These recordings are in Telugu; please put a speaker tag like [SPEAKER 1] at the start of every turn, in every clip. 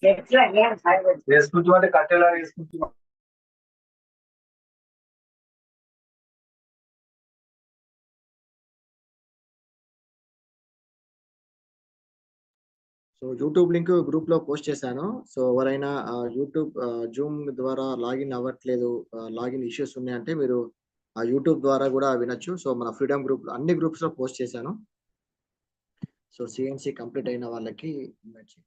[SPEAKER 1] వేసుకుంటూ అంటే కట్టెలా వేసుకుంటూ.
[SPEAKER 2] సో యూట్యూబ్ లింక్ గ్రూప్ లో పోస్ట్ చేశాను. సో ఎవరైనా యూట్యూబ్ జూమ్ ద్వారా లాగిన్ అవ్వట్లేదు, లాగిన్ ఇష్యూస్ ఉన్నాయంటే మీరు ఆ యూట్యూబ్ ద్వారా కూడా వినొచ్చు. సో మన ఫ్రీడమ్ గ్రూప్ అన్ని గ్రూప్స్ లో పోస్ట్ చేశాను. సో సిఎన్సి కంప్లీట్ అయిన వాళ్ళకి ఇన్వైట్ చేయండి.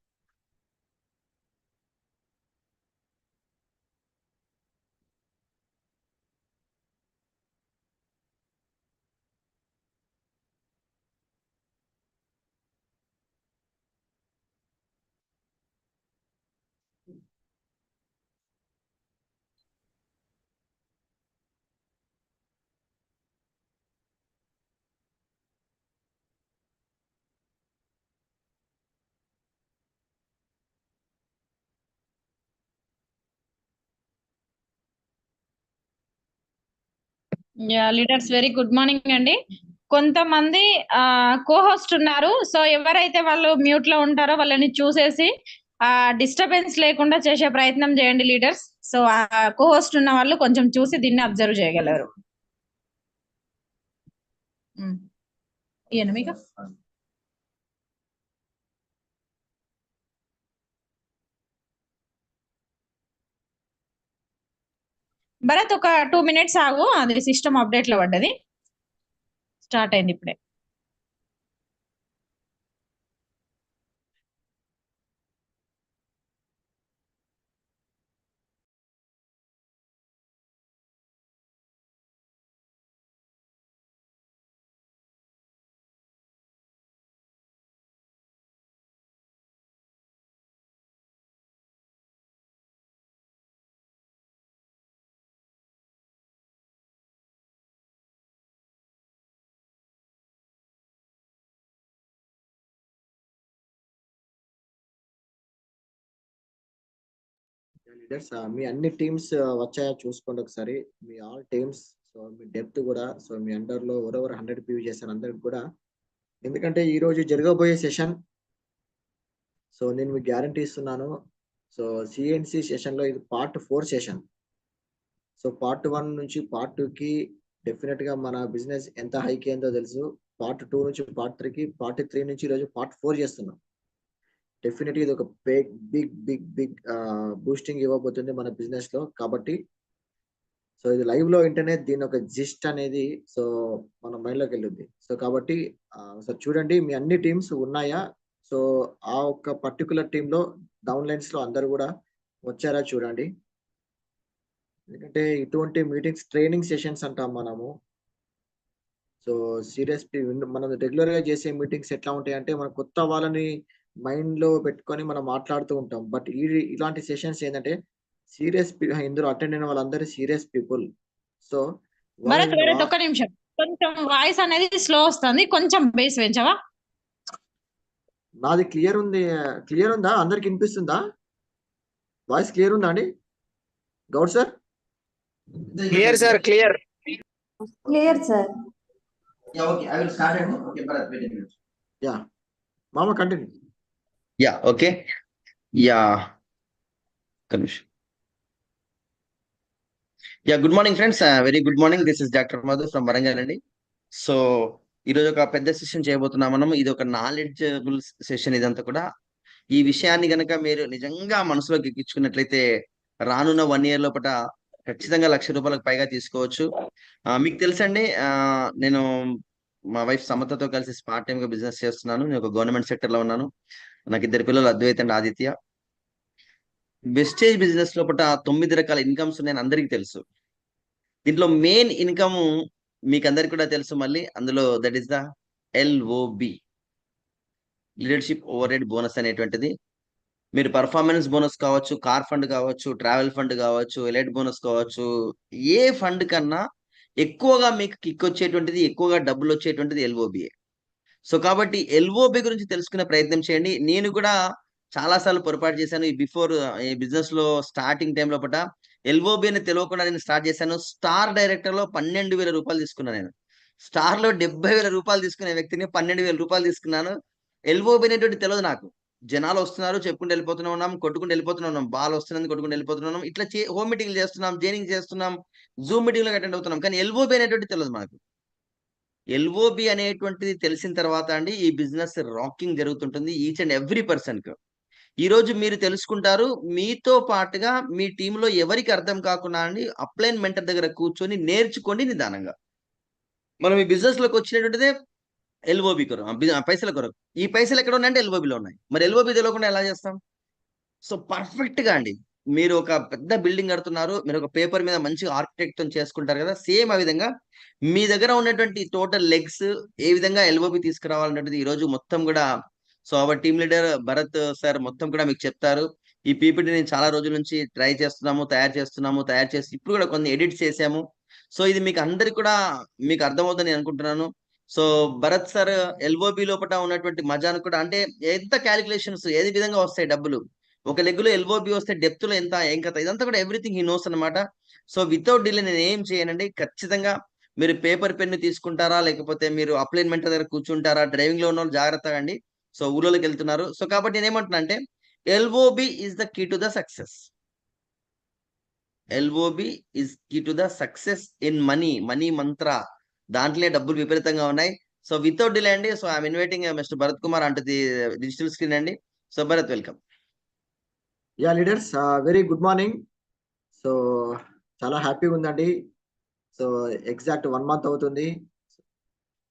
[SPEAKER 3] లీడర్స్ వెరీ గుడ్ మార్నింగ్ అండి. కొంతమంది కోహోస్ట్ ఉన్నారు. సో ఎవరైతే వాళ్ళు మ్యూట్ లో ఉంటారో వాళ్ళని చూసేసి డిస్టర్బెన్స్ లేకుండా చేసే ప్రయత్నం చేయండి లీడర్స్. సో కోహోస్ట్ ఉన్న వాళ్ళు కొంచెం చూసి దీన్ని అబ్జర్వ్ చేయగలరు. ఈయన మీకు భరత్ ఒక 2 minutes ఆగు, అది సిస్టమ్ అప్డేట్ లో పడ్డది, స్టార్ట్ అయింది ఇప్పుడే.
[SPEAKER 2] లీడర్స్ మీ అన్ని టీమ్స్ వచ్చాయా చూసుకోండి ఒకసారి, మీ ఆల్ టీమ్స్. సో మీ డెప్త్ కూడా, సో మీ అండర్ లో ఎవరెవరు 100 PV చేశారు అందరికి కూడా. ఎందుకంటే ఈ రోజు జరగబోయే సెషన్, సో నేను మీకు గ్యారంటీ ఇస్తున్నాను. సో సిఎన్సి సెషన్ లో ఇది పార్ట్ 4 సెషన్. సో పార్ట్ 1 నుంచి పార్ట్ 2కి డెఫినెట్ గా మన బిజినెస్ ఎంత హైక్ అయిందో తెలుసు. పార్ట్ 2 నుంచి పార్ట్ 3కి, పార్ట్ 3 నుంచి ఈరోజు పార్ట్ 4 చేస్తున్నాం. డెఫినెట్ ఇది ఒక big big big big boosting ఇవ్వబోతుంది మన బిజినెస్ లో. కాబట్టి సో ఇది లైవ్ లో వింటేనే దీని ఒక జిస్ట్ అనేది సో మన మైండ్ లోకి వెళ్ళుద్ది. సో కాబట్టి సో చూడండి మీ అన్ని టీమ్స్ ఉన్నాయా. సో ఆ ఒక్క పర్టికులర్ టీమ్ లో డౌన్ లైన్స్ లో అందరు కూడా వచ్చారా చూడండి. ఎందుకంటే ఇటువంటి మీటింగ్స్ ట్రైనింగ్ సెషన్స్ అంటాం మనము. సో సీరియస్ మనం రెగ్యులర్ గా చేసే మీటింగ్స్ ఎట్లా ఉంటాయి అంటే, మన కొత్త వాళ్ళని మైండ్ లో పెట్టుకొని మనం మాట్లాడుతూ ఉంటాం. బట్ ఇలాంటి సెషన్స్ ఏంటంటే సీరియస్, ఇందులో అటెండ్ అయిన వాళ్ళందరూ సీరియస్ పీపుల్. సో
[SPEAKER 3] భరత్ ఒక్క నిమిషం, కొంచెం వాయిస్ అనేది స్లో వస్తుంది, కొంచెం బేస్ పెంచవా?
[SPEAKER 2] నాది క్లియర్ ఉంది, క్లియర్ ఉందా? అందరికి వినిపిస్తుందా? వాయిస్ క్లియర్ ఉందా అండి Goud sir?
[SPEAKER 4] Clear sir, clear
[SPEAKER 5] clear sir.
[SPEAKER 2] Okay, I will start అండి. Okay Bharat, wait a minute. Yeah మామ continue.
[SPEAKER 4] Yeah okay. Yeah Kanish. Yeah good morning friends, very good morning. This is doctor Madhu from Warangal అండి. సో ఈరోజు ఒక పెద్ద సెషన్ చేయబోతున్నాం మనం. ఇది ఒక నాలెడ్జబుల్ సెషన్. ఇదంతా కూడా ఈ విషయాన్ని గనక మీరు నిజంగా మనసులోకి ఎక్కించుకున్నట్లయితే రానున్న 1 year లోపల ఖచ్చితంగా ₹1,00,000 పైగా తీసుకోవచ్చు. మీకు తెలుసండి, నేను మా వైఫ్ సమతతో కలిసి పార్ట్ టైమ్ గా బిజినెస్ చేస్తున్నాను. నేను ఒక గవర్నమెంట్ సెక్టర్ లో ఉన్నాను. నాకు 2 పిల్లలు, Advait and Aditya. Wastage business లోపల 9 రకాల ఇన్కమ్స్ ఉన్నాయని అందరికీ తెలుసు. దీంట్లో మెయిన్ ఇన్కమ్ మీకు అందరికి కూడా తెలుసు. మళ్ళీ అందులో that is the LOB, leadership over head bonus అనేటువంటిది. మీరు పర్ఫార్మెన్స్ బోనస్ కావచ్చు, కార్ ఫండ్ కావచ్చు, ట్రావెల్ ఫండ్ కావచ్చు, ఎలైట్ బోనస్ కావచ్చు, ఏ ఫండ్ కన్నా ఎక్కువగా మీకు కిక్ వచ్చేటువంటిది, ఎక్కువగా డబ్బులు వచ్చేటువంటిది LOBA. సో కాబట్టి LOB గురించి తెలుసుకునే ప్రయత్నం చేయండి. నేను కూడా చాలా సార్లు పొరపాటు చేశాను. ఈ బిఫోర్ ఈ బిజినెస్ లో స్టార్టింగ్ టైం లోపల LOB అని తెలియకుండా నేను స్టార్ట్ చేశాను. స్టార్ డైరెక్టర్ లో ₹12,000 తీసుకున్నాను. నేను స్టార్ లో ₹70,000 తీసుకునే వ్యక్తిని ₹12,000 తీసుకున్నాను. LOB అనేటువంటి తెలియదు నాకు. జనాలు వస్తున్నారు, చెప్పుకుంటూ వెళ్ళిపోతూనే ఉన్నాం, కొట్టుకుంటూ వెళ్ళిపోతూనే ఉన్నాం, బాల్ వస్తున్నది కొట్టుకుంటూ వెళ్ళిపోతున్నాం. ఇట్లా హోమ్ మీటింగ్లు చేస్తున్నాం, జైనింగ్ చేస్తున్నాం, జూమ్ మీటింగ్లకు అటెండ్ అవుతున్నాం. కానీ ఎల్ఓబి అనేటువంటి తెలియదు మనకు. ఎల్ఓబి అనేటువంటిది తెలిసిన తర్వాత అండి ఈ బిజినెస్ రాకింగ్ జరుగుతుంటుంది ఈచ్ అండ్ ఎవ్రీ పర్సన్ కు. ఈ రోజు మీరు తెలుసుకుంటారు, మీతో పాటుగా మీ టీంలో ఎవరికి అర్థం కాకుండా అండి అప్లైన్ మెంటర్ దగ్గర కూర్చొని నేర్చుకోండి నిదానంగా. మనం ఈ బిజినెస్ లోకి వచ్చినటువంటిదే ఎల్ఓబి కొరకు, పైసల కొరకు. ఈ పైసలు ఎక్కడ ఉన్నాయంటే ఎల్ఓబిలో ఉన్నాయి. మరి ఎల్ఓబి తెలియకుండా ఎలా చేస్తాం? సో పర్ఫెక్ట్ గా అండి మీరు ఒక పెద్ద బిల్డింగ్ కడుతున్నారు, మీరు ఒక పేపర్ మీద మంచిగా ఆర్కిటెక్ట్ తో చేసుకుంటారు కదా, సేమ్ ఆ విధంగా మీ దగ్గర ఉన్నటువంటి టోటల్ లెగ్స్ ఏ విధంగా ఎల్ఓబి తీసుకురావాలన్నది ఈ రోజు మొత్తం కూడా so our team leader Bharat sir మొత్తం కూడా మీకు చెప్తారు. ఈ పీపీటీ నేను చాలా రోజుల నుంచి ట్రై చేస్తున్నాము, తయారు చేసి ఇప్పుడు కూడా కొన్ని ఎడిట్స్ చేసాము. సో ఇది మీకు అందరికి కూడా మీకు అర్థమవుతుందని నేను అనుకుంటున్నాను. సో భరత్ సార్ ఎల్ఓబి లోపల ఉన్నటువంటి మజాను కూడా, అంటే ఎంత క్యాలిక్యులేషన్స్ ఏది విధంగా వస్తాయి డబ్బులు, ఒక లెగ్ లో ఎల్ఓబి వస్తే డెప్త్ లో ఎంత ఏం కథ, ఇదంతా కూడా ఎవ్రీథింగ్ హీ నోస్ అనమాట. సో వితౌట్ డిలే నేను ఏం చేయనండి, ఖచ్చితంగా మీరు పేపర్ పెన్ను తీసుకుంటారా, లేకపోతే మీరు అప్లైన్మెంట్ దగ్గర కూర్చుంటారా, డ్రైవింగ్ లో ఉన్న వాళ్ళు జాగ్రత్తగా అండి. సో ఊళ్ళోకి వెళ్తున్నారు. సో కాబట్టి నేను ఏమంటున్నా అంటే LOB is the key to the success. LOB is key to the success in money mantra. దాంట్లోనే డబ్బులు విపరీతంగా ఉన్నాయి. సో వితౌట్ డిలే అండి, so I'm inviting mister Bharat Kumar అంటూ ది డిజిటల్ స్క్రీన్ అండి. So Bharat welcome.
[SPEAKER 2] Yeah leaders, very good morning. So చాలా హ్యాపీగా ఉందండి. సో ఎగ్జాక్ట్ 1 month అవుతుంది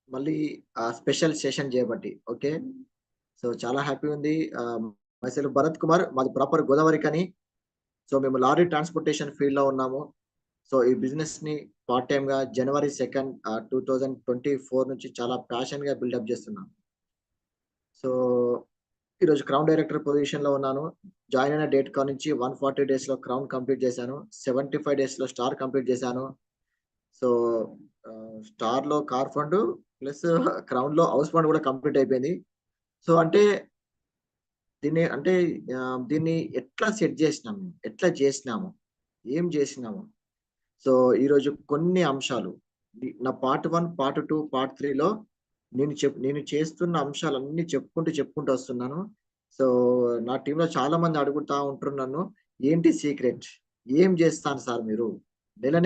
[SPEAKER 2] మళ్ళీ స్పెషల్ సెషన్ చేయబట్టి. ఓకే, సో చాలా హ్యాపీ ఉంది. మైసెల్ఫ్ భరత్ కుమార్, మాది ప్రాపర్ గోదావరి కని. సో మేము లారీ ట్రాన్స్పోర్టేషన్ ఫీల్డ్ లో ఉన్నాము. సో ఈ బిజినెస్ ని పార్ట్ టైమ్ గా January 2nd, 2024 నుంచి చాలా ప్యాషన్ గా బిల్డప్ చేస్తున్నాం. సో ఈరోజు క్రౌన్ డైరెక్టర్ పొజిషన్ లో ఉన్నాను. జాయిన్ అయిన డేట్ కా నుంచి 140 days లో క్రౌన్ కంప్లీట్ చేశాను, 75 days లో స్టార్ కంప్లీట్ చేశాను. సో స్టార్ లో కార్ ఫండ్ ప్లస్ క్రౌన్ లో హౌస్ ఫండ్ కూడా కంప్లీట్ అయిపోయింది. సో అంటే దీన్ని ఎట్లా సెట్ చేసినాము, ఎట్లా చేసినాము, ఏం చేసినాము. సో ఈరోజు కొన్ని అంశాలు నా పార్ట్ 1, పార్ట్ 2, పార్ట్ 3లో నేను చేస్తున్న అంశాలన్నీ చెప్పుకుంటూ వస్తున్నాను. సో నా టీంలో చాలా మంది అడుగుతా ఉంటారు నన్ను, ఏంటి సీక్రెట్, ఏం చేస్తాను సార్ మీరు,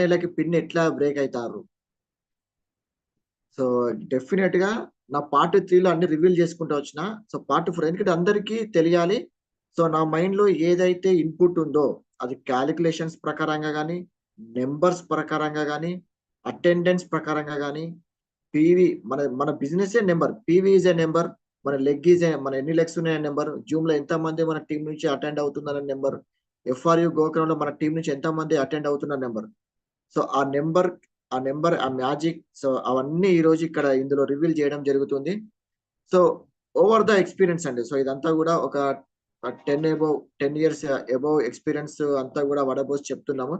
[SPEAKER 2] నెలకి పిన్ ఎట్లా బ్రేక్ అవుతారు. సో డెఫినెట్ గా నా పార్ట్ 3లో అన్ని రివీల్ చేసుకుంటూ వచ్చిన. సో పార్ట్ 4 ఎందుకంటే అందరికీ తెలియాలి. సో నా మైండ్ లో ఏదైతే ఇన్పుట్ ఉందో అది క్యాలిక్యులేషన్స్ ప్రకారంగా కానీ, నెంబర్స్ ప్రకారంగా కానీ, అటెండెన్స్ ప్రకారంగా కానీ, పీవీ మన business number, PV is a number, మన లెగ్ ఈజ్ మన ఎన్ని లెగ్స్ ఉన్నాయనే నెంబర్, జూమ్ లో ఎంత మంది మన టీం నుంచి అటెండ్ అవుతుందనే నెంబర్, ఎఫ్ఆర్యు గోకరం లో మన టీం నుంచి ఎంత మంది అటెండ్ అవుతున్న నెంబర్. సో ఆ నెంబర్ ఆ మ్యాజిక్, సో అవన్నీ ఈ రోజు ఇక్కడ ఇందులో రివీల్ చేయడం జరుగుతుంది. సో ఓవర్ ద ఎక్స్పీరియన్స్ అండి. సో ఇదంతా కూడా ఒక 10 years అబౌవ్ ఎక్స్పీరియన్స్ అంతా కూడా వడబోసి చెప్తున్నాము.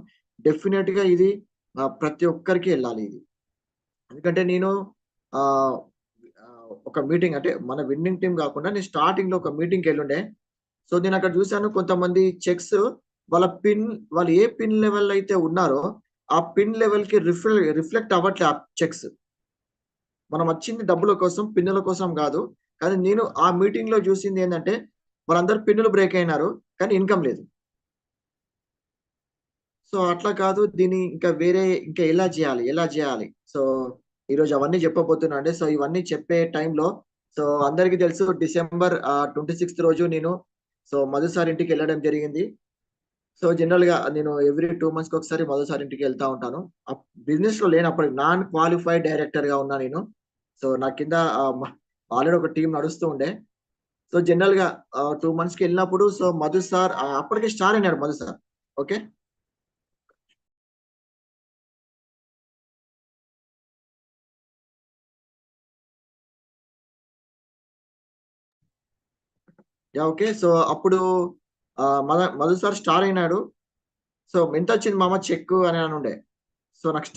[SPEAKER 2] డెఫినెట్ గా ఇది ప్రతి ఒక్కరికి వెళ్ళాలి ఇది. ఎందుకంటే నేను ఒక మీటింగ్, అంటే మన విన్నింగ్ టీం కాకుండా నేను స్టార్టింగ్ లో ఒక మీటింగ్కి వెళ్ళుండే. సో నేను అక్కడ చూశాను కొంతమంది చెక్స్ వాళ్ళు ఏ పిన్ లెవెల్ అయితే ఉన్నారో ఆ పిన్ లెవెల్ కి రిఫ్లెక్ట్ అవ్వట్లే ఆ చెక్స్. మనం వచ్చింది డబ్బుల కోసం, పిన్నుల కోసం కాదు. కానీ నేను ఆ మీటింగ్ లో చూసింది ఏంటంటే వాళ్ళందరూ పిన్నులు బ్రేక్ అయినారు కానీ ఇన్కమ్ లేదు. సో అట్లా కాదు, దీన్ని ఇంకా ఎలా చేయాలి. సో ఈరోజు అవన్నీ చెప్పబోతున్నా అండి. సో ఇవన్నీ చెప్పే టైంలో సో అందరికీ తెలుసు December 26th రోజు నేను సో మధు సార్ ఇంటికి వెళ్ళడం జరిగింది. సో జనరల్ గా నేను ఎవ్రీ 2 months కి ఒకసారి మధు సార్ ఇంటికి వెళ్తా ఉంటాను. బిజినెస్ లో లేనప్పుడు నాన్ క్వాలిఫైడ్ డైరెక్టర్ గా ఉన్నా నేను. సో నా కింద ఆల్రెడీ ఒక టీం నడుస్తూ ఉండే. సో జనరల్ గా 2 months కి వెళ్ళినప్పుడు సో మధు సార్ అప్పటికే స్టార్ అయినాడు Madhu sir. Okay, okay. So అప్పుడు మధు సార్ స్టార్ అయినాడు. సో ఎంత వచ్చింది మామ చెక్ అని ఉండే. సో నాకు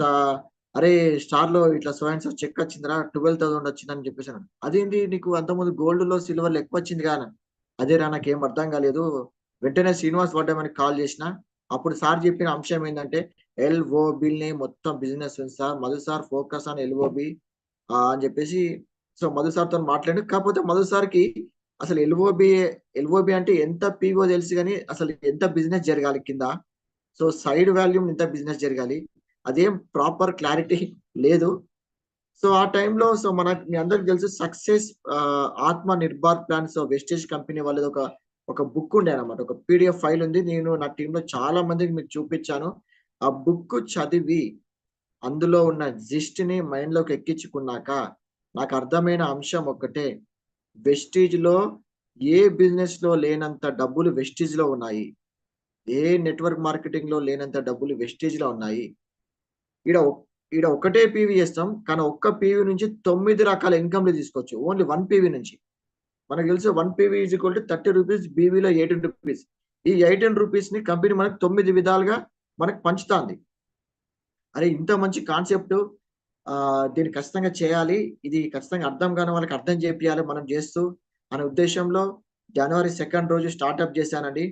[SPEAKER 2] అరే స్టార్ లో ఇట్లా సో అండ్ సో చెక్ వచ్చిందిరా, 12,000 వచ్చిందని చెప్పేసాను. అదేంటి నీకు అంతకుముందు గోల్డ్ లో సిల్వర్ లో ఎక్కువ వచ్చింది కానీ, అదేరా నాకేం అర్థం కాలేదు. వెంటనే శ్రీనివాస్ వడ్డమని కాల్ చేసిన. అప్పుడు సార్ చెప్పిన అంశం ఏంటంటే ఎల్ఓబిల్ని మొత్తం బిజినెస్ ఉంది sir, Madhu sir focus on LOB అని చెప్పేసి. సో మధు సార్ తో మాట్లాడి, కాకపోతే మధు సార్కి అసలు ఎల్ఓబి అంటే ఎంత పీఓ తెలుసు కానీ అసలు ఎంత బిజినెస్ జరగాలి కింద. సో సైడ్ వాల్యూమ్ ఎంత బిజినెస్ జరగాలి అదేం ప్రాపర్ క్లారిటీ లేదు. సో ఆ టైంలో సో మీ అందరికి తెలుసు success Atma Nirbhar plan. So wastage company వాళ్ళది ఒక బుక్ ఉండే అనమాట, ఒక పీడిఎఫ్ ఫైల్ ఉంది. నేను నా టీంలో చాలా మందికి మీకు చూపించాను. ఆ బుక్ చదివి అందులో ఉన్న జిస్ట్ ని మైండ్ లోకి ఎక్కించుకున్నాక నాకు అర్థమైన అంశం ఒక్కటే, వెస్టీజ్ లో ఏ బిజినెస్ లో లేనంత డబ్బులు వెస్టీజ్ లో ఉన్నాయి, ఏ నెట్వర్క్ మార్కెటింగ్ లో లేనంత డబ్బులు వెస్టీజ్ లో ఉన్నాయి. ఈడ ఒకటే పీవీ చేస్తాం కానీ ఒక్క పీవీ నుంచి 9 రకాల ఇన్కమ్లు తీసుకోవచ్చు ఓన్లీ 1 పీవీ నుంచి. మనకు తెలుసు 1 PV is equal to 30 rupees, బీవీలో 18 రూపీస్. ఈ 18 రూపీస్ ని కంపెనీ మనకు 9 విధాలుగా మనకు పంచుతాంది. అరే ఇంత మంచి కాన్సెప్ట్, దీన్ని ఖచ్చితంగా చేయాలి, ఇది ఖచ్చితంగా అర్థం కాని వాళ్ళకి అర్థం చేపియాలి మనం చేస్తూ అనే ఉద్దేశంలో జనవరి 2 రోజు స్టార్ట్అప్ చేశానండి.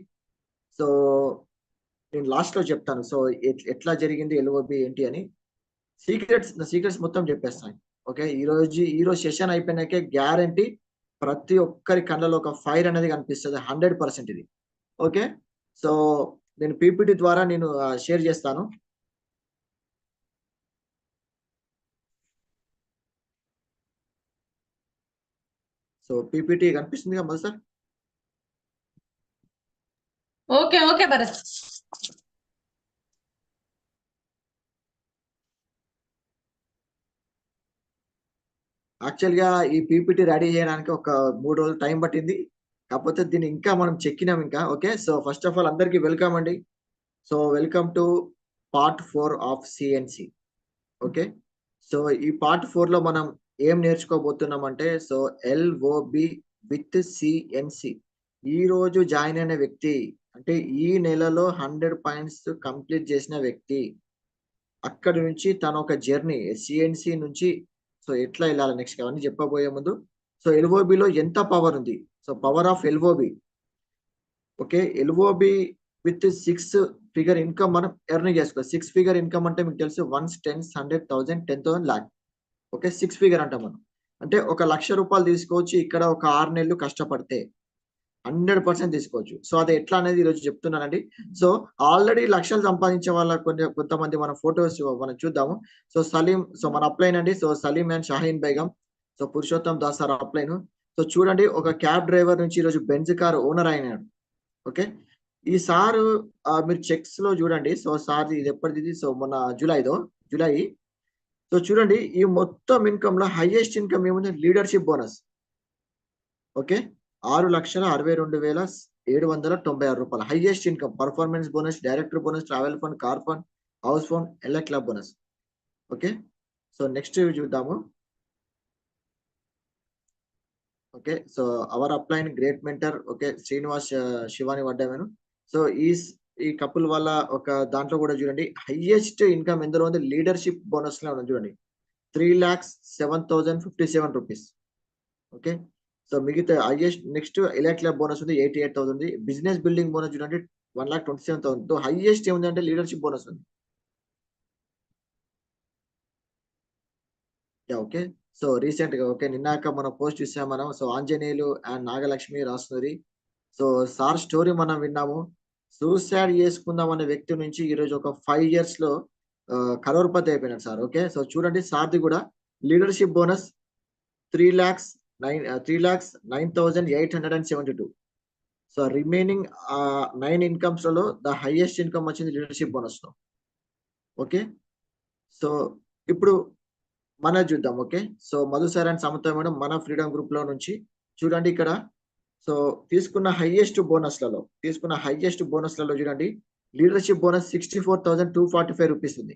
[SPEAKER 2] సో నేను లాస్ట్ లో చెప్తాను సో ఎట్లా జరిగింది ఎల్ఓబి ఏంటి అని. సీక్రెట్స్ మొత్తం చెప్పేస్తాను. ఓకే, ఈ రోజు సెషన్ అయిపోయినాకే గ్యారంటీ ప్రతి ఒక్కరి కళ్ళలో ఒక ఫైర్ అనేది కనిపిస్తుంది 100% ఇది. ఓకే, సో నేను పీపీటీ ద్వారా నేను షేర్ చేస్తాను. సో పీపీటీ కనిపిస్తుంది కదా sir?
[SPEAKER 3] Okay okay Bharat.
[SPEAKER 2] Actual గా ఈ పీపీటీ రెడీ చేయడానికి ఒక 3 రోజులు టైం పట్టింది. కాకపోతే దీన్ని ఇంకా మనం చెక్కినాం ఇంకా. Okay, so first of all అందరికి వెల్కమ్ అండి. So welcome to part 4 of CNC. Okay, so ఈ పార్ట్ 4 లో మనం ఏం నేర్చుకోబోతున్నాం అంటే సో ఎల్ఓబి విత్ సిఎన్సి. ఈ రోజు జాయిన్ అయిన వ్యక్తి అంటే ఈ నెలలో 100 పాయింట్స్ కంప్లీట్ చేసిన వ్యక్తి, అక్కడి నుంచి తన ఒక జర్నీ సిఎన్సి నుంచి సో ఎట్లా వెళ్ళాలి నెక్స్ట్ అవన్నీ చెప్పబోయే ముందు సో ఎల్ఓబిలో ఎంత పవర్ ఉంది, so power of LOB. Okay, LOB with 6 figure income మనం ఎర్న్ చేసుకోవాలి. 6 ఫిగర్ ఇన్కమ్ అంటే మీకు తెలుసు 1 10 100,000 10,000 lakh. ఓకే, 6 ఫిగర్ అంటాం మనం. అంటే 1,00,000 రూపాయలు తీసుకోవచ్చు ఇక్కడ ఒక 6 నెలలు కష్టపడితే 100% తీసుకోవచ్చు. సో అది ఎట్లా అనేది ఈరోజు చెప్తున్నానండి. సో ఆల్రెడీ లక్షలు సంపాదించే వాళ్ళ కొంతమంది మన ఫొటోస్ మనం చూద్దాము. సో సలీం, సో మన అప్లైన్ అండి. So Salim and Shaheen Begum, so Purushottam Das sir upline. So చూడండి, ఒక క్యాబ్ డ్రైవర్ నుంచి ఈరోజు బెంజ్ కార్ ఓనర్ అయినాడు. ఓకే, ఈ సారు మీరు చెక్స్ లో చూడండి. సో సార్ ఇది ఎప్పటిది, సో మొన్న జూలై. సో చూడండి, ఈ మొత్తం ఇన్కమ్ లో హైయెస్ట్ ఇన్కమ్ ఏముంది, లీడర్షిప్ బోనస్. ఓకే, 6,62,796 రూపాయలు highest income. Performance bonus, director bonus, travel fund, car fund, house fund, LI club bonus. Okay, so next చూద్దాము. Okay, so our upline great mentor. Okay, Srinivas Shivani వడ్డామేను. సో ఈ కపుల్ వల్ల ఒక దాంట్లో కూడా చూడండి హైయెస్ట్ ఇన్కమ్ ఎందులో ఉంది, లీడర్షిప్ బోనస్ లో ఉంది చూడండి, 3,07,057 రూపీస్. ఓకే, సో మిగతా highest next elite club bonus ఉంది 88,000. బిజినెస్ బిల్డింగ్ బోనస్ చూడండి 1,27,000. హైయెస్ట్ ఏముంది అంటే లీడర్షిప్ బోనస్ ఉంది. ఓకే, సో రీసెంట్ గా ఓకే నిన్నాక మనం పోస్ట్ చూసాం మనం. సో ఆంజనేయులు అండ్ నాగలక్ష్మి రాస్తున్నది. సో సార్ స్టోరీ మనం విన్నాము. సూసైడ్ చేసుకుందాం అనే వ్యక్తి నుంచి ఈరోజు ఒక 5 years లో కరోర్పతి అయిపోయినాడు సార్. ఓకే, సో చూడండి సార్ది కూడా leadership bonus 3,09,872. So remaining 9 incomes లలో ద హైయెస్ట్ ఇన్కమ్ వచ్చింది లీడర్షిప్ బోనస్ లో. ఓకే, సో ఇప్పుడు మన చూద్దాం. Okay, so Madhu sir and Samata madam మన ఫ్రీడమ్ గ్రూప్ లో నుంచి చూడండి ఇక్కడ. సో తీసుకున్న హైయెస్ట్ బోనస్లలో చూడండి, లీడర్షిప్ బోనస్ 64,245 రూపీస్ ఉంది.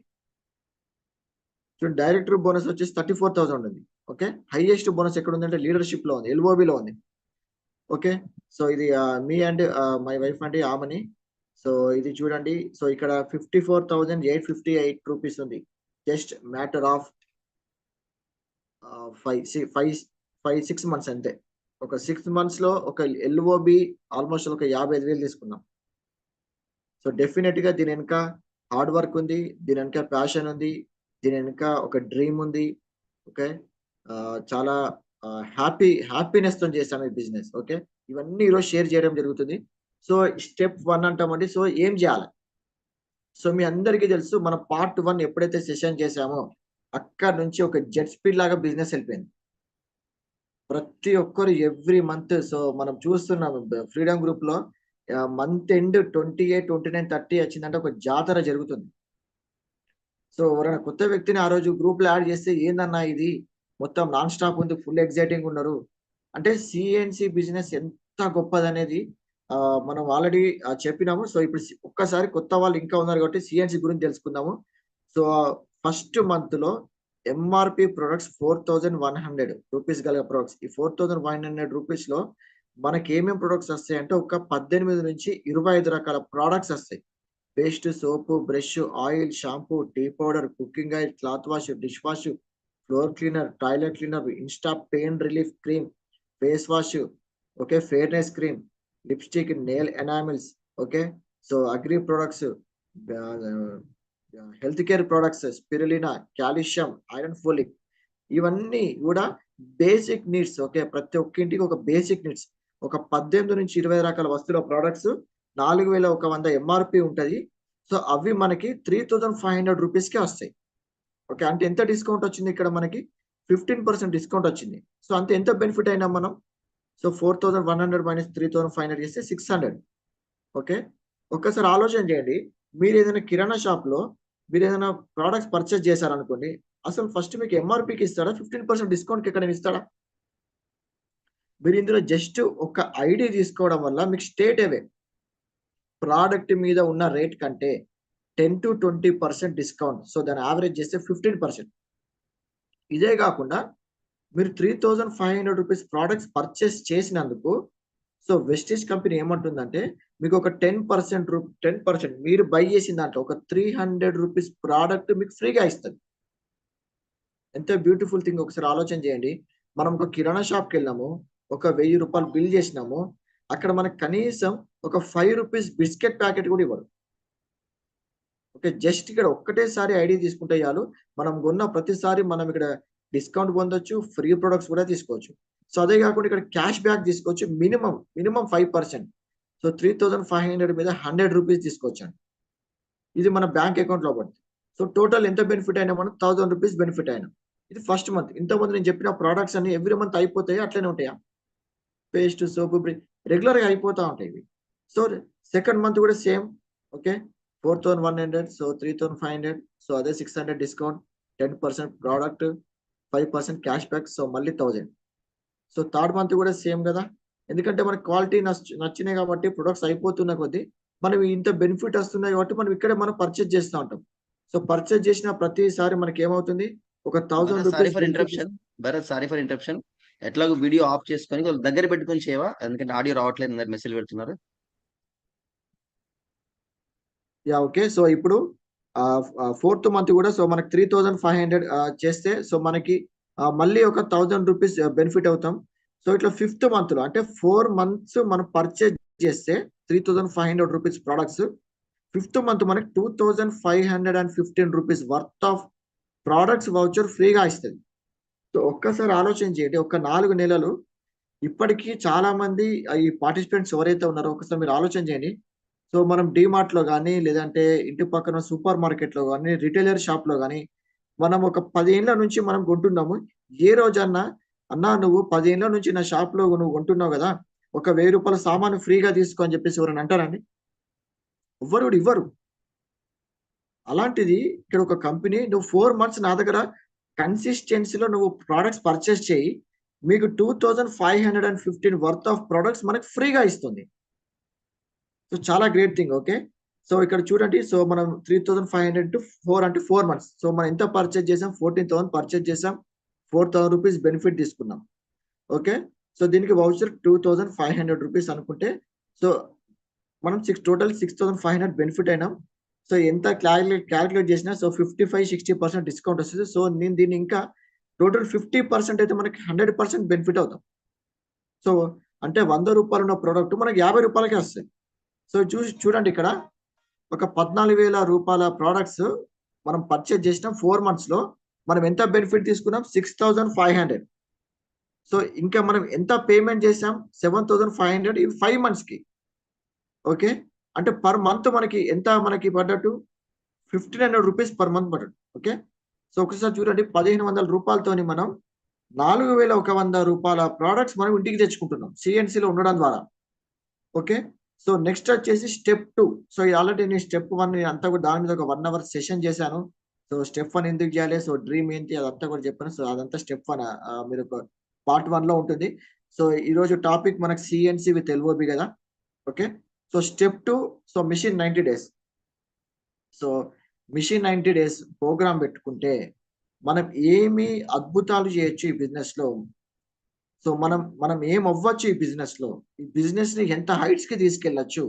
[SPEAKER 2] చూడండి, డైరెక్టర్ బోనస్ వచ్చేసి 34,000 ఉంది. ఓకే, హైయెస్ట్ బోనస్ ఎక్కడ ఉందంటే లీడర్షిప్ లో ఉంది, ఎల్ఓబిలో ఉంది. ఓకే, సో ఇది మీ అండ్ మై వైఫ్ అంటే ఆమెని. సో ఇది చూడండి, సో ఇక్కడ 54,858 రూపీస్ ఉంది. జస్ట్ మ్యాటర్ ఆఫ్ 6 months అంతే. ఒక 6 months లో ఒక ఎల్ఓబి ఆల్మోస్ట్ ఒక 55,000 తీసుకున్నాం. సో డెఫినెట్ గా దీని వెనుక హార్డ్ వర్క్ ఉంది, దీని వెనుక ప్యాషన్ ఉంది, దీని వెనుక ఒక డ్రీమ్ ఉంది. ఓకే, చాలా హ్యాపీనెస్ తో చేస్తాం ఈ బిజినెస్. ఓకే, ఇవన్నీ ఈరోజు షేర్ చేయడం జరుగుతుంది. సో స్టెప్ 1 అంటామండి. సో ఏం చేయాలి? సో మీ అందరికీ తెలుసు, మన పార్ట్ 1 ఎప్పుడైతే సెషన్ చేసామో అక్కడ నుంచి ఒక జెట్ స్పీడ్ లాగా బిజినెస్ వెళ్ళిపోయింది. ప్రతి ఒక్కరు ఎవ్రీ మంత్, సో మనం చూస్తున్నాం ఫ్రీడమ్ గ్రూప్ లో మంత్ ఎండ్ 28, 29, 30 వచ్చిందంటే ఒక జాతర జరుగుతుంది. సో ఎవరైనా కొత్త వ్యక్తిని ఆ రోజు గ్రూప్ లో యాడ్ చేస్తే ఏందన్నా ఇది మొత్తం నాన్ స్టాప్ ఉంది, ఫుల్ ఎగ్జైటింగ్ ఉన్నారు అంటే సిఎన్సి బిజినెస్ ఎంత గొప్పదనేది మనం ఆల్రెడీ చెప్పినాము. సో ఇప్పుడు ఒక్కసారి కొత్త వాళ్ళు ఇంకా ఉన్నారు కాబట్టి సిఎన్సి గురించి తెలుసుకుందాము. సో ఫస్ట్ మంత్ లో ఎంఆర్పి ప్రొడక్ట్స్ 4100 రూపీస్ గల ప్రొడక్ట్స్. ఈ 4100 రూపీస్ లో మనకి ఏమేమి ప్రొడక్ట్స్ వస్తాయి అంటే ఒక 18 నుంచి 25 రకాల ప్రొడక్ట్స్ వస్తాయి. Paste, soap, brush, oil, shampoo, tea powder, cooking oil, cloth wash, dish wash, floor cleaner, toilet cleaner, insta pain relief cream, face wash, okay, fairness cream, lipstick, nail enamels, okay. So agri products, health care products, spirulina, calcium, iron, folic, ఇవన్నీ కూడా బేసిక్ నీడ్స్. ఓకే, ప్రతి ఒక్క ఇంటికి ఒక బేసిక్ నీడ్స్. ఒక 18 నుంచి 20 రకాల వస్తువుల ప్రొడక్ట్స్ 4100 ఎంఆర్పి ఉంటది. సో అవి మనకి 3500 రూపీస్ కి వస్తాయి. ఓకే, అంటే ఎంత డిస్కౌంట్ వచ్చింది ఇక్కడ మనకి? 15% డిస్కౌంట్ వచ్చింది. సో అంతే ఎంత బెనిఫిట్ అయినా మనం. సో 4100 మైనస్ 3500 చేస్తే 600. ఓకే, ఒక్కసారి ఆలోచన చేయండి. మీరు ఏదైనా కిరాణా షాప్ లో మీరు ఏదైనా ప్రోడక్ట్స్ పర్చేస్ చేశారనుకోండి, అసలు ఫస్ట్ మీకు ఎంఆర్పికి ఇస్తాడా, 15% డిస్కౌంట్ కి ఎక్కడైనా ఇస్తాడా? మీరు ఇందులో జస్ట్ ఒక ఐడి తీసుకోవడం వల్ల మీకు స్టేట్ అవే ప్రోడక్ట్ మీద ఉన్న రేట్ కంటే 10 to 20% డిస్కౌంట్. సో దాన్ని యావరేజ్ చేస్తే 15%. ఇదే కాకుండా మీరు 3500 రూపీస్ ప్రోడక్ట్స్ పర్చేస్ చేసినందుకు సో వెస్టీజ్ కంపెనీ ఏమంటుందంటే మీకు ఒక 10% మీరు బై చేసిన దాంట్లో ఒక 300 రూపీస్ ప్రోడక్ట్ మీకు ఫ్రీగా ఇస్తుంది. ఎంత బ్యూటిఫుల్ థింగ్. ఒకసారి ఆలోచన చేయండి. మనం ఒక కిరాణా షాప్కి వెళ్ళాము, ఒక 1000 రూపాయలు బిల్ చేసినాము, అక్కడ మనకు కనీసం ఒక 5 రూపీస్ బిస్కెట్ ప్యాకెట్ కూడా ఇవ్వరు. ఓకే, జస్ట్ ఇక్కడ ఒక్కటేసారి ఐడి తీసుకుంటే చాలు, మనం కొన్న ప్రతిసారి మనం ఇక్కడ డిస్కౌంట్ పొందొచ్చు, ఫ్రీ ప్రొడక్ట్స్ కూడా తీసుకోవచ్చు. సో అదే కాకుండా ఇక్కడ క్యాష్ బ్యాక్ తీసుకోవచ్చు, మినిమం 5%. సో 3500 మీద 100 రూపీస్ తీసుకోవచ్చు. ఇది మన బ్యాంక్ అకౌంట్ లో పడుతుంది. సో టోటల్ ఎంత బెనిఫిట్ అయినా మనం 1000 రూపీస్ బెనిఫిట్ అయినా. ఇది ఫస్ట్ మంత్. ఇంతకుముందు నేను చెప్పిన ప్రోడక్ట్స్ అన్ని ఎవ్రీ మంత్ అయిపోతాయి, అట్లనే ఉంటాయా? పేస్ట్, సోపు రెగ్యులర్ గా అయిపోతా ఉంటాయి ఇవి. సో సెకండ్ మంత్ కూడా సేమ్. ఓకే, 4100, సో 3500, సో అదే 600 discount, 10% product, 5% cash back, so మళ్ళీ 1000. సో థర్డ్ మంత్ కూడా సేమ్ కదా, ఎందుకంటే మనకి క్వాలిటీ నచ్చినాయి కాబట్టి ప్రొడక్ట్స్ అయిపోతున్న కొద్దీ మనం ఇంత బెనిఫిట్ వస్తున్నాయి కాబట్టి మనం ఇక్కడే మనం పర్చేజ్ చేస్తూ ఉంటాం. సో పర్చేజ్ చేసిన ప్రతిసారి మనకి ఏమవుతుంది, ఒక 1000
[SPEAKER 4] sorry for interruption Bharat, sorry for interruption. ఎట్లాగో వీడియో ఆఫ్ చేసుకొని వాళ్ళ దగ్గర పెట్టుకొని చేయవా, ఎందుకంటే ఆడియో రావట్లేదు, అందరు మెసేజ్ పెడుతున్నారు.
[SPEAKER 2] ఓకే, సో ఇప్పుడు ఫోర్త్ మంత్ కూడా సో మనకి 3500 చేస్తే సో మనకి మళ్ళీ ఒక 1000 రూపీస్ బెనిఫిట్ అవుతాం. సో ఇట్లా ఫిఫ్త్ మంత్ లో అంటే 4 months మనం పర్చేజ్ చేస్తే 3500 రూపీస్ ప్రొడక్ట్స్, ఫిఫ్త్ మంత్ మనకి 2515 rupees worth of products voucher ఫ్రీగా ఇస్తుంది. సో ఒక్కసారి ఆలోచన చేయండి, ఒక 4 నెలలు ఇప్పటికీ చాలా మంది ఈ పార్టిసిపెంట్స్ ఎవరైతే ఉన్నారో ఒకసారి మీరు ఆలోచన చేయండి. సో మనం డిమార్ట్ లో కానీ లేదంటే ఇంటి పక్కన సూపర్ మార్కెట్ లో కానీ రిటైలర్ షాప్ లో కానీ మనం ఒక 10 ఏళ్ల నుంచి మనం కొంటున్నాము. ఏ రోజన్నా అన్నా నువ్వు 10 ఏళ్ల నుంచి నా షాప్ లో నువ్వు కొంటున్నావు కదా, ఒక 1000 రూపాయల సామాను ఫ్రీగా తీసుకో అని చెప్పేసి ఎవరైనా అంటారండి? ఎవ్వరు కూడా ఇవ్వరు. అలాంటిది ఇక్కడ ఒక కంపెనీ నువ్వు 4 months నా దగ్గర కన్సిస్టెన్సీలో నువ్వు ప్రోడక్ట్స్ పర్చేస్ చేయి, మీకు 2515 వర్త్ ఆఫ్ ప్రొడక్ట్స్ మనకి ఫ్రీగా ఇస్తుంది. సో చాలా గ్రేట్ థింగ్. ఓకే, సో ఇక్కడ చూడండి, సో మనం 3500 to 4 అంటే 4 months. సో మనం ఎంత పర్చేజ్ చేసాం, 14,000 పర్చేజ్ చేసాం, 4000 రూపీస్ బెనిఫిట్ తీసుకున్నాం. ఓకే, సో దీనికి వౌచర్ 2500 రూపీస్ అనుకుంటే సో మనం టోటల్ 6500 బెనిఫిట్ అయినాం. సో ఎంత క్యాలిక్యులేట్ చేసినా సో 55-60% డిస్కౌంట్ వస్తుంది. సో నేను దీన్ని ఇంకా టోటల్ 50% అయితే మనకి 100% బెనిఫిట్ అవుతాం. సో అంటే 100 రూపాయలు ఉన్న ప్రోడక్ట్ మనకి 50 రూపాయలకే వస్తాయి. సో చూడండి ఇక్కడ ఒక 14,000 రూపాయల ప్రోడక్ట్స్ మనం పర్చేజ్ చేసినాం 4 months లో, మనం ఎంత బెనిఫిట్ తీసుకున్నాం, 6500. సో ఇంకా మనం ఎంత పేమెంట్ చేసాం 7,500 ఇవి 5 months కి. ఓకే, అంటే పర్ మంత్ మనకి ఎంత మనకి పడ్డట్టు 1,500 రూపీస్ పర్ మంత్ పడ్డట్టు. ఓకే, సో ఒకసారి చూడండి 1,500 రూపాయలతోని మనం 4,100 రూపాయల ప్రోడక్ట్స్ మనం ఇంటికి తెచ్చుకుంటున్నాం సిఎన్సిలో ఉండడం ద్వారా. ఓకే, సో నెక్స్ట్ వచ్చేసి స్టెప్ 2. సో ఆల్రెడీ నేను స్టెప్ 1 అంతా కూడా దాని మీద ఒక 1 hour సెషన్ చేశాను. సో స్టెప్ 1 ఎందుకు చేయాలి, సో డ్రీమ్ ఏంటి అదంతా కూడా చెప్పాను. సో అదంతా స్టెప్ 1 మీరు పార్ట్ 1 లో ఉంటుంది. సో ఈ రోజు టాపిక్ మనకు సిఎన్సి విత్ ఎల్ఓబి కదా. Okay, so step 2, so mission 90 days. So mission 90 days program పెట్టుకుంటే మనం ఏమి అద్భుతాలు చేయొచ్చు ఈ బిజినెస్ లో. సో మనం ఏం అవ్వచ్చు ఈ బిజినెస్ లో, ఈ బిజినెస్ ని ఎంత హైట్స్ కి తీసుకెళ్లొచ్చు,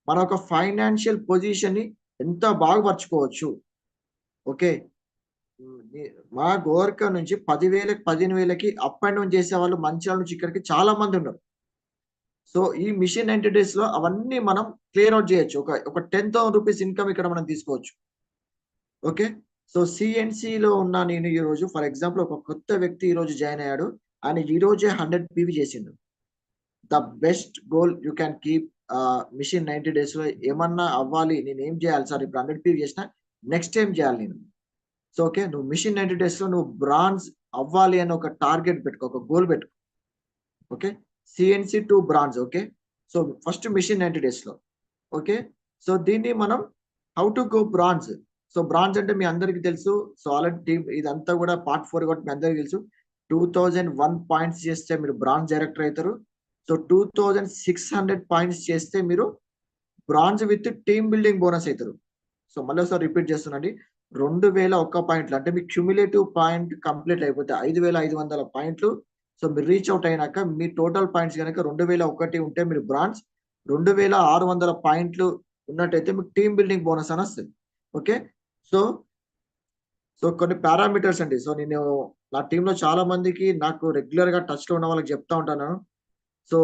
[SPEAKER 2] మన ఒక ఫైనాన్షియల్ పొజిషన్ ని ఎంత బాగుపరచుకోవచ్చు. ఓకే, మా గోవర్క నుంచి 10,000 15,000కి అప్ అండ్ డౌన్ చేసే వాళ్ళు మంచిర్యాల నుంచి ఇక్కడికి చాలా మంది ఉన్నారు. సో ఈ మిషన్ 90 days లో అవన్నీ మనం క్లియర్ అవుట్ చేయొచ్చు. ఒక 10,000 రూపీస్ ఇన్కమ్ ఇక్కడ మనం తీసుకోవచ్చు. ఓకే, సో సిఎన్సిలో ఉన్న నేను ఈ రోజు ఫర్ ఎగ్జాంపుల్ ఒక కొత్త వ్యక్తి ఈ రోజు జాయిన్ అయ్యాడు, ఆయన ఈ రోజే 100 PV చేసిండు. The best goal you can keep mission 90 days లో ఏమన్నా అవ్వాలి, నేను ఏం చేయాలి సార్, ఇప్పుడు 100 PV చేసిన నెక్స్ట్ ఏం చేయాలి నేను. సో ఓకే, నువ్వు మిషన్ 90 days లో నువ్వు బ్రాంజ్ అవ్వాలి అని ఒక టార్గెట్ పెట్టుకో, ఒక గోల్ పెట్టుకో. Okay, CNC to bronze. Okay, so first mission 90 days లో. ఓకే, సో దీన్ని మనం how to go bronze. So bronze అంటే మీ అందరికి తెలుసు. సో ఆల్రెడీ టీమ్ ఇదంతా కూడా పార్ట్ 4 కాబట్టి మీ అందరికి తెలుసు. 2001 పాయింట్స్ చేస్తే మీరు బ్రాంజ్ డైరెక్టర్ అవుతారు. సో 2600 పాయింట్స్ చేస్తే మీరు bronze with team building bonus అవుతారు. సో మళ్ళీ ఒకసారి రిపీట్ చేస్తున్నాండి, 2,001 పాయింట్లు అంటే మీ క్యూములేటివ్ పాయింట్ కంప్లీట్ అయిపోతే 5,500 పాయింట్లు. సో మీరు రీచ్ అవుట్ అయినాక మీ టోటల్ పాయింట్స్ కనుక 2,001 ఉంటే మీరు బ్రాంజ్, 2,600 పాయింట్లు ఉన్నట్టయితే మీకు టీమ్ బిల్డింగ్ బోనస్ అని వస్తుంది. ఓకే, సో కొన్ని పారామీటర్స్ అండి. సో నేను నా టీంలో చాలా మందికి నాకు రెగ్యులర్ గా టచ్ లో ఉన్న వాళ్ళకి చెప్తా ఉంటాను. సో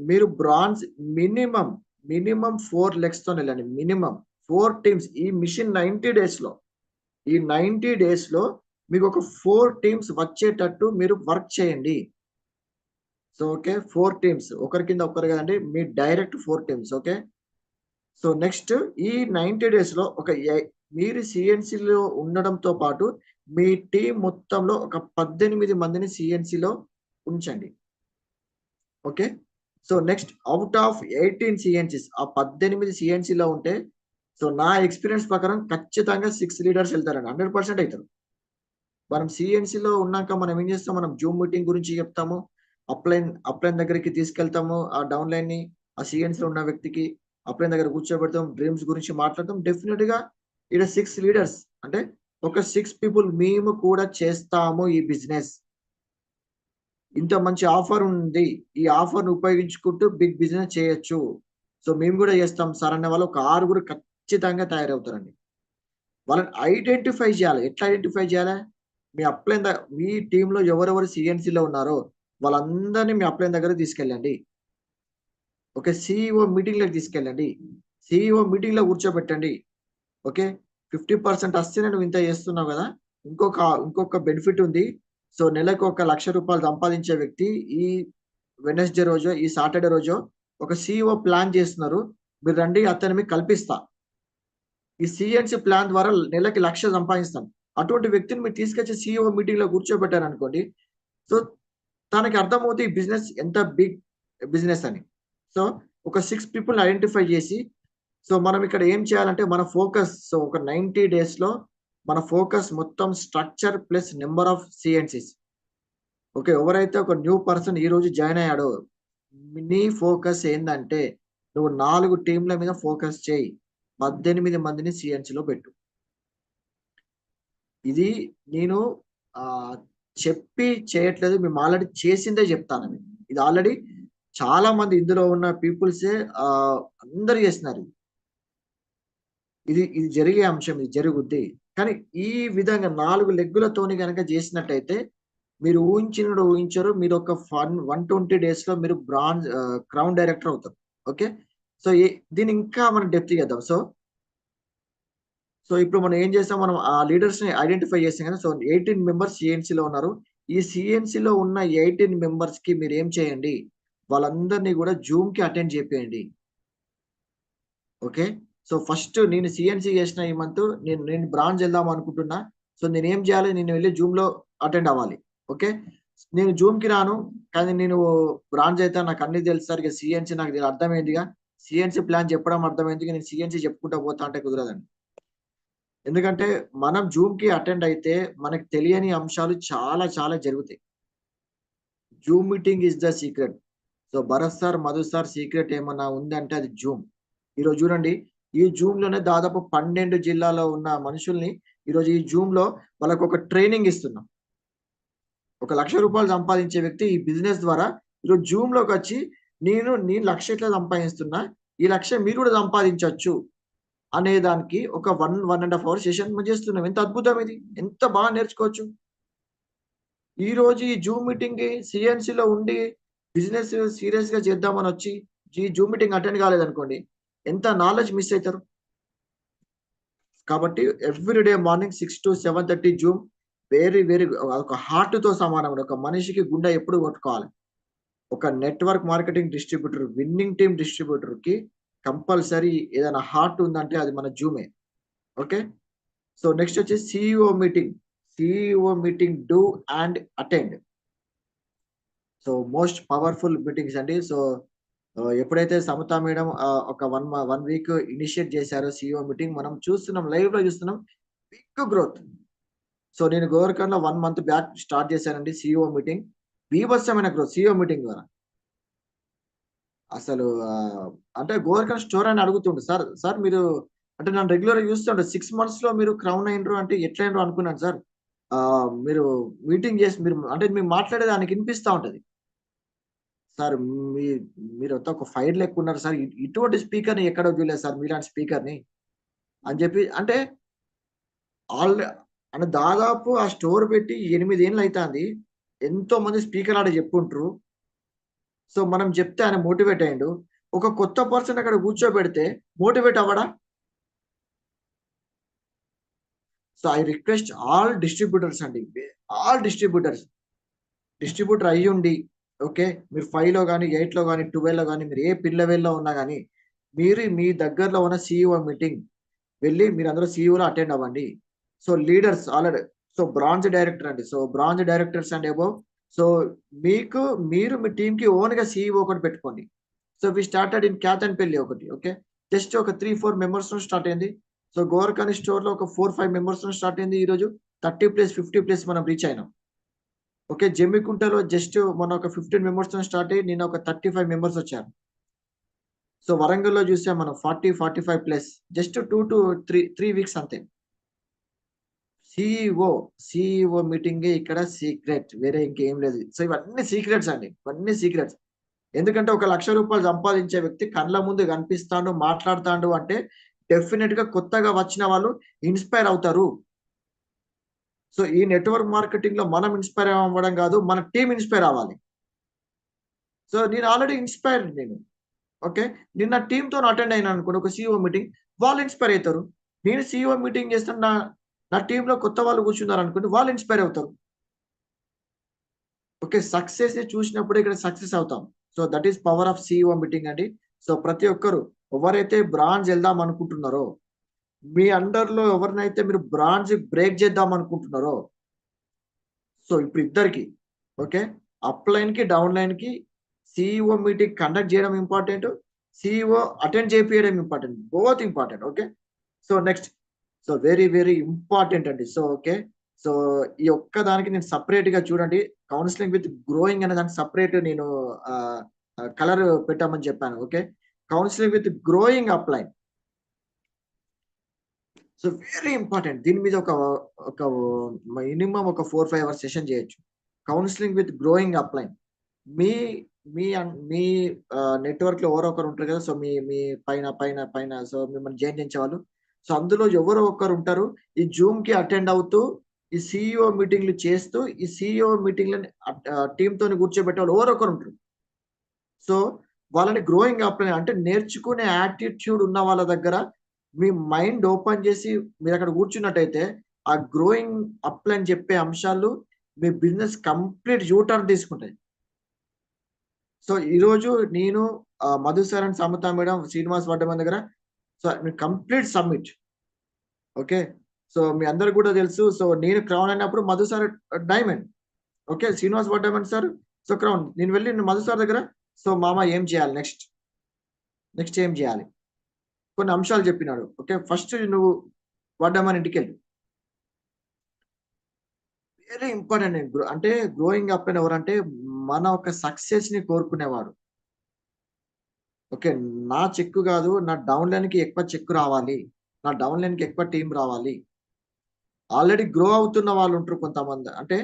[SPEAKER 2] మీరు బ్రాంజ్ మినిమం 4 legs తో వెళ్ళండి. మినిమం 4 teams ఈ మిషన్ 90 days లో, ఈ 90 days లో మీకు ఒక 4 teams వచ్చేటట్టు మీరు వర్క్ చేయండి. సో ఓకే, 4 teams, ఒకరి కింద ఒకరు కదండి, మీ direct 4 teams. Okay, so next ఈ 90 days లో మీరు సిఎన్సిలో ఉండడంతో పాటు మీ టీం మొత్తంలో ఒక 18 మందిని సిఎన్సిలో ఉంచండి. Okay, so next out of 18 సిఎన్సిస్ ఆ 18 సిఎన్సిలో ఉంటే, సో నా ఎక్స్పీరియన్స్ ప్రకారం ఖచ్చితంగా 6 leaders వెళ్తారండి, 100% అవుతారు. మనం సిఎన్సిలో ఉన్నాక మనం ఏం చేస్తాం, మనం జూమ్ మీటింగ్ గురించి చెప్తాము, అప్లైన్ దగ్గరికి తీసుకెళ్తాము, ఆ డౌన్ లైన్ ని ఆ సిఎన్సిలో ఉన్న వ్యక్తికి అప్లైన్ దగ్గర కూర్చోబెడతాం, డ్రీమ్స్ గురించి మాట్లాడతాం. డెఫినెట్ గా ఇక్కడ 6 leaders అంటే ఒక 6 people మేము కూడా చేస్తాము ఈ బిజినెస్. ఇంత మంచి ఆఫర్ ఉంది, ఈ ఆఫర్ ను ఉపయోగించుకుంటూ బిగ్ బిజినెస్ చేయొచ్చు. సో మేము కూడా చేస్తాం సార్ అనే వాళ్ళు ఒక 6 ఖచ్చితంగా తయారవుతారండి. వాళ్ళని ఐడెంటిఫై చేయాలి. ఎట్లా ఐడెంటిఫై చేయాలి, మీ టీంలో ఎవరెవరు సిఎన్సిలో ఉన్నారో వాళ్ళందరినీ మీ అప్లైన్ దగ్గర తీసుకెళ్ళండి. ఓకే, సిఇఓ మీటింగ్ లోకి తీసుకెళ్ళండి, సిఇఓ మీటింగ్ లో కూర్చోబెట్టండి. ఓకే, 50% వస్తేనే నువ్వు ఇంత చేస్తున్నావు కదా, ఇంకొక బెనిఫిట్ ఉంది. సో నెలకు 1,00,000 రూపాయలు సంపాదించే వ్యక్తి ఈ వెనస్డే రోజు, ఈ సాటర్డే రోజు ఒక సిఇఓ ప్లాన్ చేస్తున్నారు, మీరు రండి, అతను మీకు కల్పిస్తా. ఈ సిఎన్సి ప్లాన్ ద్వారా నెలకి 1,00,000 సంపాదిస్తాను. అటువంటి వ్యక్తిని మీరు తీసుకొచ్చి సిఇఓ మీటింగ్ లో కూర్చోబెట్టారు అనుకోండి, సో తనకి అర్థమవుతుంది ఈ బిజినెస్ ఎంత బిగ్ బిజినెస్ అని. సో ఒక 6 people ఐడెంటిఫై చేసి, సో మనం ఇక్కడ ఏం చేయాలంటే మన ఫోకస్, సో ఒక 90 days లో మన ఫోకస్ మొత్తం structure plus number of CNCs. Okay, ఎవరైతే ఒక న్యూ పర్సన్ ఈ రోజు జాయిన్ అయ్యాడో నీ ఫోకస్ ఏంటంటే నువ్వు 4 teamల మీద ఫోకస్ చేయి, 18 మందిని సిఎన్సిలో పెట్టు. ఇది నేను చెప్పి చేయట్లేదు, మేము ఆల్రెడీ చేసిందే చెప్తాను. ఇది ఆల్రెడీ చాలా మంది ఇందులో ఉన్న పీపుల్సే అందరు చేస్తున్నారు. ఇది జరిగే అంశం, ఇది జరుగుద్ది. కానీ ఈ విధంగా 4 legsలతోని కనుక చేసినట్టయితే మీరు ఊహించరు, మీరు ఒక 120 days లో మీరు బ్రాంజ్ క్రౌన్ డైరెక్టర్ అవుతారు. ఓకే, సో దీన్ని ఇంకా మనం డెప్త్ చేద్దాం. సో ఇప్పుడు మనం ఏం చేస్తాం, మనం ఆ లీడర్స్ ని ఐడెంటిఫై చేస్తాం కదా. సో 18 members సిఎన్సిలో ఉన్నారు, ఈ సిఎన్సిలో ఉన్న 18 మెంబర్స్ కి మీరు ఏం చేయండి, వాళ్ళందరినీ కూడా జూమ్ కి అటెండ్ చేయండి. ఓకే, సో ఫస్ట్ నేను సిఎన్సి చేసిన ఈ మంత్ నేను బ్రాంజ్ వెళ్దాం అనుకుంటున్నా. సో నేను ఏం చేయాలి, నేను వెళ్ళి జూమ్ లో అటెండ్ అవ్వాలి. ఓకే, నేను జూమ్ కి రాను, కానీ నేను బ్రాంజ్ అయితే నాకు అన్ని తెలుస్తారు. ఇక సిఎన్సి నాకు అర్థమైందిగా, సిఎన్సి ప్లాన్ చెప్పడం అర్థమైంది. నేను సిఎన్సి చెప్పుకుంటా పోతా అంటే కుదరదండి. ఎందుకంటే మనం జూమ్ కి అటెండ్ అయితే మనకు తెలియని అంశాలు చాలా చాలా జరుగుతాయి. Zoom meeting is the secret. So Bharat sir, Madhu sir secret ఏమన్నా ఉందంటే అది జూమ్. ఈరోజు చూడండి, ఈ జూమ్ లోనే దాదాపు 12 జిల్లాలో ఉన్న మనుషుల్ని ఈరోజు ఈ జూమ్ లో వాళ్ళకు ఒక ట్రైనింగ్ ఇస్తున్నాం. 1 లక్ష రూపాయలు సంపాదించే వ్యక్తి ఈ బిజినెస్ ద్వారా ఈరోజు జూమ్ లోకి వచ్చి నేను 1,00,000 ఎట్లా సంపాదిస్తున్నా, ఈ 1,00,000 మీరు కూడా సంపాదించవచ్చు అనే దానికి ఒక 1.5 hour సెషన్ చేస్తున్నాం. ఎంత అద్భుతం ఇది, ఎంత బాగా నేర్చుకోవచ్చు. ఈ రోజు ఈ జూమ్ మీటింగ్ సిఎన్సిలో ఉండి బిజినెస్ సీరియస్ గా చేద్దామని వచ్చి ఈ జూమ్ మీటింగ్ అటెండ్ కాలేదనుకోండి, ఎంత నాలెడ్జ్ మిస్ అవుతారు. కాబట్టి everyday morning 6 to 7:30 Zoom very very ఒక హార్ట్ తో సమానం. ఒక మనిషికి గుండె ఎప్పుడు కొట్టుకోవాలి. ఒక network marketing distributor, winning team distributor కి కంపల్సరీ ఏదైనా హార్ట్ ఉందంటే అది మన జూమే. ఓకే, సో నెక్స్ట్ వచ్చి CEO meeting do and attend. So most powerful meetings అండి. సో ఎప్పుడైతే సమతా మేడం ఒక 1 వీక్ ఇనిషియేట్ చేశారో సిఇఓ మీటింగ్, మనం చూస్తున్నాం, లైవ్ లో చూస్తున్నాం బిగ్ గ్రోత్. సో నేను గోవర్కన్ లో 1 month బ్యాక్ స్టార్ట్ చేశానండి సిఇఓ మీటింగ్. బీభత్సమైన గ్రోత్ సిఇఓ మీటింగ్ ద్వారా. అసలు అంటే గోవర్కన్ స్టోర్ అని అడుగుతుండే, సార్ మీరు అంటే నన్ను రెగ్యులర్ చూస్తుండే 6 months లో మీరు క్రౌన్ అయినరు అంటే ఎట్లా అయినరు అనుకున్నాను సార్. మీరు మీటింగ్ చేసి మీరు మాట్లాడేది ఆయనకి వినిపిస్తా ఉంటది. సార్ మీరు ఒక ఫైర్ లెక్క ఉన్నారు సార్, ఇటువంటి స్పీకర్ని ఎక్కడ చూడలేదు సార్ మీలాంటి స్పీకర్ని అని చెప్పి. అంటే అంటే దాదాపు ఆ స్టోర్ పెట్టి 8 ఏళ్ళు అవుతుంది. ఎంతో మంది స్పీకర్ ఆడ చెప్పుంటారు. సో మనం చెప్తే ఆయన మోటివేట్ అయ్యిండు. ఒక కొత్త పర్సన్ అక్కడ కూర్చోబెడితే మోటివేట్ అవ్వడా? So I request all distributors అండి, ఆల్ డిస్ట్రిబ్యూటర్ అయ్యుండి, ఓకే, మీరు 5 లో కానీ 8 లో కానీ 12 లో కానీ మీరు ఏ పిన్ లెవెల్లో ఉన్నా కానీ మీరు మీ దగ్గరలో ఉన్న సిఇఓ మీటింగ్ వెళ్ళి మీరు అందరూ సిఇఓలో అటెండ్ అవ్వండి. So leaders already, so bronze director అండి, so bronze directors and above. So మీరు మీ టీమ్ కి ఓన్ గా సిఇఓ ఒకటి పెట్టుకోండి. So we started in Kyathanpalli ఒకటి. ఓకే, జస్ట్ ఒక 3-4 మెంబర్స్ స్టార్ట్ అయింది. సో గోవర్కన్ స్టోర్ లో ఒక 4-5 మెంబర్స్ స్టార్ట్ అయింది. ఈ రోజు 30+, 50+ మనం రీచ్ అయినాం. ఓకే, జమ్మికుంటలో జస్ట్ మన ఒక 15 మెంబర్స్ స్టార్ట్ అయ్యి నిన్న ఒక 35 మెంబర్స్ వచ్చారు. సో వరంగల్లో చూసాం మనం 40-45+, జస్ట్ 2 to 3 వీక్స్ అంతే. సిఇఓ మీటింగ్ ఇక్కడ సీక్రెట్, వేరే ఇంకేం లేదు. సో ఇవన్నీ సీక్రెట్స్ అండి, ఇవన్నీ సీక్రెట్స్. ఎందుకంటే 1 లక్ష రూపాయలు సంపాదించే వ్యక్తి కళ్ళ ముందు కనిపిస్తాడు, మాట్లాడుతాడు అంటే డెఫినెట్ గా కొత్తగా వచ్చిన వాళ్ళు ఇన్స్పైర్ అవుతారు. సో ఈ నెట్వర్క్ మార్కెటింగ్ లో మనం ఇన్స్పైర్ అవ్వడం కాదు, మన టీం ఇన్స్పైర్ అవ్వాలి. సో నేను ఆల్రెడీ ఇన్స్పైర్డ్ నేను. ఓకే, నిన్న టీంతో అటెండ్ అయినా అనుకోండి ఒక సిఇఓ మీటింగ్, వాళ్ళు ఇన్స్పైర్ అవుతారు. నేను సిఇఓ మీటింగ్ చేస్తున్నా, నా టీంలో కొత్త వాళ్ళు కూర్చున్నారు అనుకోండి, వాళ్ళు ఇన్స్పైర్ అవుతారు. ఓకే, సక్సెస్ ని చూసినప్పుడు ఇక్కడ సక్సెస్ అవుతాం. So that is power of CEO meeting అండి. సో ప్రతి ఒక్కరు ఎవరైతే బ్రాంజ్ వెళ్దాం అనుకుంటున్నారో, మీ అండర్ లో ఎవరినైతే మీరు బ్రాంజ్ బ్రేక్ చేద్దాం అనుకుంటున్నారో, సో ఇప్పుడు ఇద్దరికి, ఓకే, అప్ లైన్ కి డౌన్ లైన్ కి సిఇఓ మీటింగ్ కండక్ట్ చేయడం ఇంపార్టెంట్, సిఇఓ అటెండ్ చేయడం important, both important. Okay, so next, so very very important అండి. సో ఓకే, సో ఈ ఒక్క దానికి నేను సపరేట్ గా చూడండి, కౌన్సిలింగ్ విత్ గ్రోయింగ్ అనే దానికి సపరేట్ నేను కలర్ పెట్టామని చెప్పాను. Okay, counselling with growing up line, so very important. దీని మీద ఒక మినిమం ఒక 4-5 hours సెషన్ చేయొచ్చు. Counselling with growing up line, me me network లో ఎవరో ఒకరు ఉంటారు కదా. సో మీ పైన సో మిమ్మల్ని జాయిన్ చేయించే వాళ్ళు, సో అందులో ఎవరో ఒకరు ఉంటారు ఈ జూమ్ కి అటెండ్ అవుతూ, ఈ సిఇఓ మీటింగ్లు చేస్తూ, ఈ సిఇఓ మీటింగ్లని టీమ్ తోని కూర్చోబెట్టే వాళ్ళు ఎవరో ఒకరు ఉంటారు. సో వాళ్ళని గ్రోయింగ్ అప్ లైన్ అంటే నేర్చుకునే యాటిట్యూడ్ ఉన్న వాళ్ళ దగ్గర మీ మైండ్ ఓపెన్ చేసి మీరు అక్కడ కూర్చున్నట్టయితే ఆ గ్రోయింగ్ అప్ లైన్ చెప్పే అంశాలు మీ బిజినెస్ కంప్లీట్ యూటర్న్ తీసుకుంటాయి. సో ఈరోజు నేను Madhu sir and Samata madam, Srinivas Vaddaman దగ్గర so complete submit. Okay, so మీ అందరికి కూడా తెలుసు. సో నేను క్రౌన్ అయినప్పుడు Madhu sir diamond. Okay, Srinivas Vaddaman sir so crown. నేను వెళ్ళి మధు సార్ దగ్గర సో మామ ఏం చేయాలి, నెక్స్ట్ ఏం చేయాలి, కొన్ని అంశాలు చెప్పినాడు. ఓకే, ఫస్ట్ నువ్వు వడ్డమన్ ఇంటికి వెళ్ళి. వెరీ ఇంపార్టెంట్ అంటే గ్రోయింగ్ అప్ అని ఎవరంటే మన ఒక సక్సెస్ ని కోరుకునేవాడు. ఓకే, నా చెక్కు కాదు, నా డౌన్ లైన్ కి ఎక్కువ చెక్కు రావాలి, నా డౌన్ లైన్ కి ఎక్కువ టీం రావాలి. ఆల్రెడీ గ్రో అవుతున్న వాళ్ళు ఉంటారు కొంతమంది. అంటే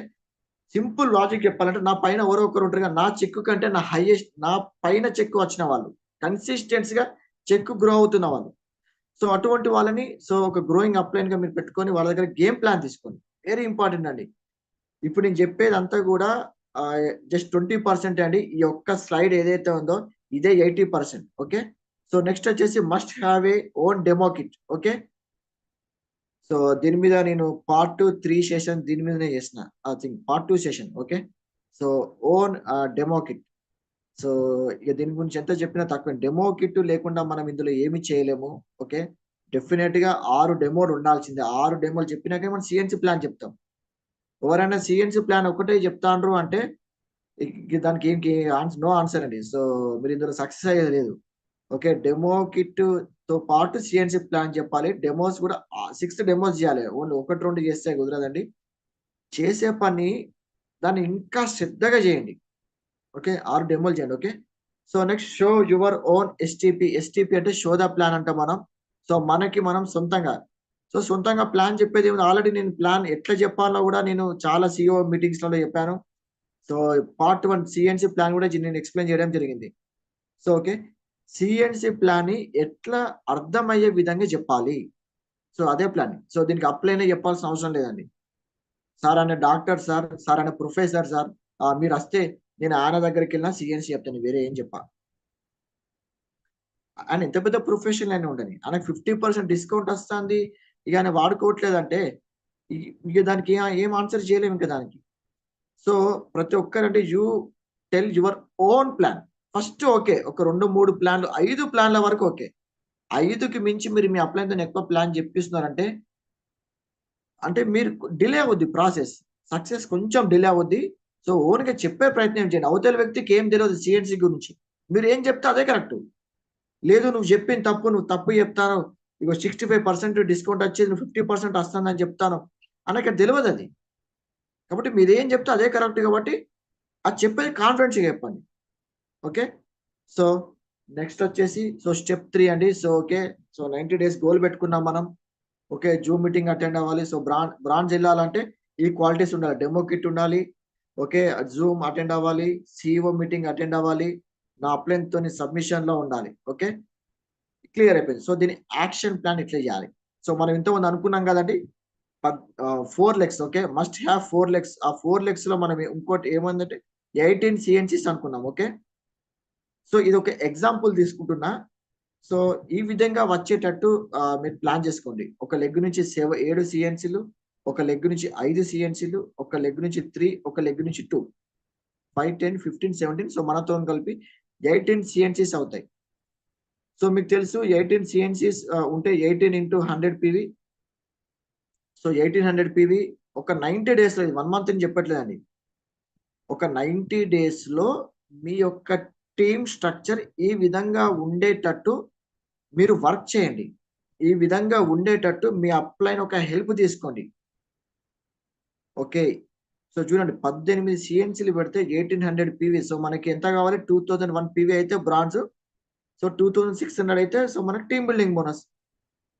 [SPEAKER 2] సింపుల్ లాజిక్ చెప్పాలంటే నా పైన ఎవరో ఒకరు ఉంటారు కదా, నా చెక్కు కంటే నా హైయెస్ట్, నా పైన చెక్కు వచ్చిన వాళ్ళు, కన్సిస్టెన్సీ గా చెక్కు గ్రో అవుతున్న వాళ్ళు. సో అటువంటి వాళ్ళని సో ఒక గ్రోయింగ్ అప్లైన్ గా మీరు పెట్టుకొని వాళ్ళ దగ్గర గేమ్ ప్లాన్ తీసుకోండి. వెరీ ఇంపార్టెంట్ అండి. ఇప్పుడు నేను చెప్పేది అంతా కూడా జస్ట్ 20% అండి. ఈ ఒక్క స్లైడ్ ఏదైతే ఉందో ఇదే 80%. ఓకే, సో నెక్స్ట్ వచ్చేసి must have a own demo kit. Okay, so దీని మీద నేను పార్ట్ 3 సెషన్ దీని మీదనే చేసిన, I think part 2 session. Okay, so own demo kit. So ఇక దీని గురించి ఎంత చెప్పినా తక్కువ. డెమో కిట్ లేకుండా మనం ఇందులో ఏమి చేయలేము. ఓకే, డెఫినెట్ గా 6 డెమోలు ఉండాల్సిందే. 6 డెమోలు చెప్పినాకే మనం సిఎన్సి ప్లాన్ చెప్తాం. ఎవరైనా సిఎన్సి ప్లాన్ ఒకటే చెప్తాండ్రు అంటే దానికి ఏంటి నో ఆన్సర్ అండి. సో మీరు ఇందులో సక్సెస్ అయ్యేది లేదు. ఓకే, డెమో కిట్ తో పాటు సిఎన్సి ప్లాన్ చెప్పాలి. డెమోస్ కూడా 6 డెమోస్ చేయాలి. ఓన్లీ 1-2 చేస్తే కుదరదండి. చేసే పని దాన్ని ఇంకా శ్రద్ధగా చేయండి. ఓకే, 6 డెమోలు చేయండి. Okay, so next show your own STP. STP అంటే షో ద ప్లాన్ అంట మనం. సో మనకి మనం సొంతంగా ప్లాన్ చెప్పేది ఏమి. ఆల్రెడీ నేను ప్లాన్ ఎట్లా చెప్పాలో కూడా నేను చాలా సిఇఓ మీటింగ్స్ లలో చెప్పాను. సో పార్ట్ 1 సిఎన్సి ప్లాన్ కూడా నేను ఎక్స్ప్లెయిన్ చేయడం జరిగింది. సో ఓకే, సిఎన్సి ప్లాన్ ని ఎట్లా అర్థమయ్యే విధంగా చెప్పాలి. సో అదే ప్లాన్. సో దీనికి అప్లైనే చెప్పాల్సిన అవసరం లేదండి. సార్ అనే డాక్టర్ సార్ అనే ప్రొఫెసర్ సార్ మీరు వస్తే నేను ఆయన దగ్గరికి వెళ్ళినా సిఎన్సి చెప్తాను, వేరే ఏం చెప్పా. ఆయన ఎంత పెద్ద ప్రొఫెషనల్ అయినా ఉండని, ఆయనకు 50% డిస్కౌంట్ వస్తుంది, ఇక ఆయన వాడుకోవట్లేదంటే ఇక దానికి ఏం ఆన్సర్ చేయలేము ఇంకా దానికి. సో ప్రతి ఒక్కరంటే you tell your own plan first. Okay, ఒక 2-3 ప్లాన్లు 5 ప్లాన్ల వరకు ఓకే. 5కి మించి మీరు మీ అప్లైన్తో ఎక్కువ ప్లాన్ చెప్పిస్తున్నారంటే అంటే మీరు డిలే అవుద్ది ప్రాసెస్, సక్సెస్ కొంచెం డిలే అవుద్ది. సో ఓన్గా చెప్పే ప్రయత్నం చేయండి. అవతల వ్యక్తికి ఏం తెలియదు సిఎన్సి గురించి, మీరు ఏం చెప్తే అదే కరెక్ట్. లేదు నువ్వు చెప్పిన తప్పు, నువ్వు తప్పు చెప్తాను, ఇగో 65% డిస్కౌంట్ వచ్చేది, నువ్వు 50% వస్తుందని చెప్తాను అనక తెలియదు అది. కాబట్టి మీరు ఏం చెప్తే అదే కరెక్ట్. కాబట్టి అది చెప్పేది కాన్ఫిడెన్స్గా చెప్పండి. ఓకే, సో నెక్స్ట్ వచ్చేసి సో స్టెప్ 3 అండి. So okay, so 90 days goal పెట్టుకున్నాం మనం. ఓకే, జూమ్ మీటింగ్ అటెండ్ అవ్వాలి. సో బ్రాంచ్ వెళ్ళాలంటే ఈ క్వాలిటీస్ ఉండాలి. డెమో కిట్ ఉండాలి. ఓకే, జూమ్ అటెండ్ అవ్వాలి, సిఇఓ మీటింగ్ అటెండ్ అవ్వాలి, నా అప్లైన్ తోని సబ్మిషన్ లో ఉండాలి. ఓకే, క్లియర్ అయిపోయింది. సో దీని యాక్షన్ ప్లాన్ ఇట్లా చేయాలి. సో మనం ఇంతకుముందు అనుకున్నాం కదండి 4 legs. Okay, must have 4 legs. ఆ 4 legs లో మనం ఇంకోటి ఏమందంటే 18 సిఎన్సీస్ అనుకున్నాం. ఓకే, సో ఇది ఒక ఎగ్జాంపుల్ తీసుకుంటున్నా. సో ఈ విధంగా వచ్చేటట్టు మీరు ప్లాన్ చేసుకోండి. ఒక లెగ్ నుంచి 7 సిఎన్సీలు, ఒక లెగ్ నుంచి 5 సిఎన్సీలు, ఒక లెగ్ నుంచి 3, ఒక లెగ్ నుంచి 2, 5, 10, 15, 17. సో మనతో కలిపి 18 సిఎన్సీస్ అవుతాయి. సో మీకు తెలుసు 18 సిఎన్సీస్ ఉంటే 18 into 100 PV. సో 1800 PV ఒక 90 days లో, 1 month అని చెప్పట్లేదండి, ఒక 90 days లో మీ యొక్క టీమ్ స్ట్రక్చర్ ఈ విధంగా ఉండేటట్టు మీరు వర్క్ చేయండి. ఈ విధంగా ఉండేటట్టు మీ అప్లైన్ ఒక హెల్ప్ తీసుకోండి. ఓకే, సో చూడండి 18 సిఎన్సీలు పెడితే 1800 PV. సో మనకి ఎంత కావాలి, 2001 PV అయితే బ్రాంజ్, సో 2600 అయితే సో మనకి team building bonus.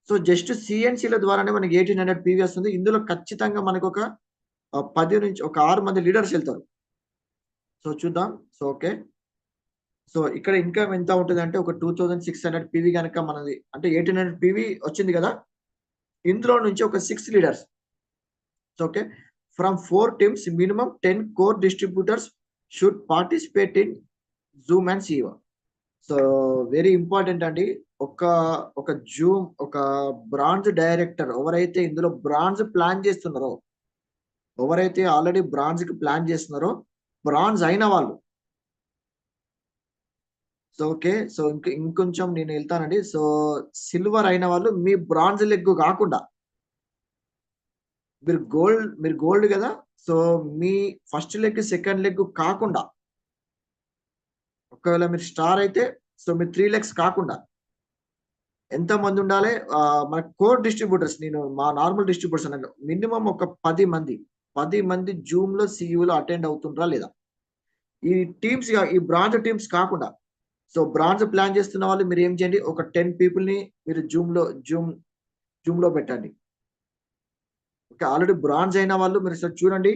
[SPEAKER 2] So just సిఎన్సీల ద్వారానే మనకి 1800 PV వస్తుంది. ఇందులో ఖచ్చితంగా మనకు ఒక 10 నుంచి ఒక 6 మంది లీడర్స్ వెళ్తారు. సో చూద్దాం. సో ఓకే, సో ఇక్కడ ఇన్కమ్ ఎంత ఉంటుంది అంటే ఒక 2600 PV కనుక మనది అంటే 1800 PV వచ్చింది కదా, ఇందులో నుంచి ఒక 6 leaders. So okay, from 4 teams minimum 10 core distributors should participate in Zoom and CEO. So very important అండి. ఒక జూమ్ ఒక బ్రాంచ్ డైరెక్టర్ ఎవరైతే ఇందులో బ్రాంచ్ ప్లాన్ చేస్తున్నారో ఎవరైతే ఆల్రెడీ బ్రాంజ్ కి ప్లాన్ చేస్తున్నారో బ్రాంజ్ అయిన వాళ్ళు. సో ఓకే, సో ఇంకొంచెం నేను వెళ్తానండి. సో సిల్వర్ అయిన వాళ్ళు మీ బ్రాంజ్ లెగ్ కాకుండా, మీరు గోల్డ్ కదా, సో మీ ఫస్ట్ లెగ్ సెకండ్ లెగ్ కాకుండా, ఒకవేళ మీరు స్టార్ అయితే సో మీ 3 legs కాకుండా ఎంత మంది ఉండాలి? మన కోర్ డిస్ట్రిబ్యూటర్స్, నేను మా నార్మల్ డిస్ట్రిబ్యూటర్స్ అన్న మినిమం ఒక 10 మంది జూమ్ లో సిఇఓ లో అటెండ్ అవుతుంటారా లేదా? ఈ టీమ్స్, ఈ బ్రాంజ్ టీమ్స్ కాకుండా, సో బ్రాంజ్ ప్లాన్ చేస్తున్న వాళ్ళు మీరు ఏం చేయండి, ఒక 10 people ని మీరు జూమ్ లో పెట్టండి. ఓకే, ఆల్రెడీ బ్రాంజ్ అయిన వాళ్ళు మీరు చూడండి,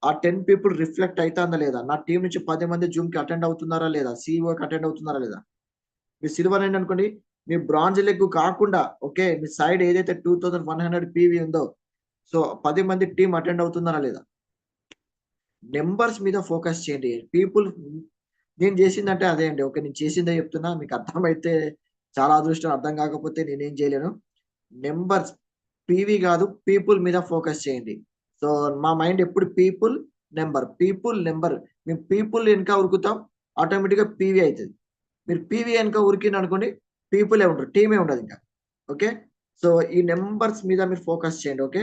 [SPEAKER 2] ఆ 10 people రిఫ్లెక్ట్ అవుతుందా లేదా? నా టీం నుంచి 10 మంది జూమ్ కి అటెండ్ అవుతున్నారా లేదా? సిఇఓకి అటెండ్ అవుతున్నారా లేదా? మీ సిల్వర్ అయింది అనుకోండి, మీ బ్రాంజ్ లెగ్ కాకుండా, ఓకే, మీ సైడ్ ఏదైతే 2100 PV ఉందో, సో 10 మంది టీం అటెండ్ అవుతున్నారా లేదా? నెంబర్స్ మీద ఫోకస్ చేయండి. పీపుల్, నేను చేసిందంటే అదే అండి. ఓకే, నేను చేసిందే చెప్తున్నా, మీకు అర్థమైతే చాలా అదృష్టం, అర్థం కాకపోతే నేనేం చేయలేను. నెంబర్స్, పీవీ కాదు, పీపుల్ మీద ఫోకస్ చేయండి. సో మా మైండ్ ఎప్పుడు పీపుల్ నెంబర్. మేము పీపుల్ వెనక ఉరుకుతాం, ఆటోమేటిక్గా పీవీ అవుతుంది. మీరు పీవీ వెనక ఉరికింది అనుకోండి, పీపులే ఉండరు, టీమే ఉండదు ఇంకా. ఓకే, సో ఈ నెంబర్స్ మీద మీరు ఫోకస్ చేయండి. Okay,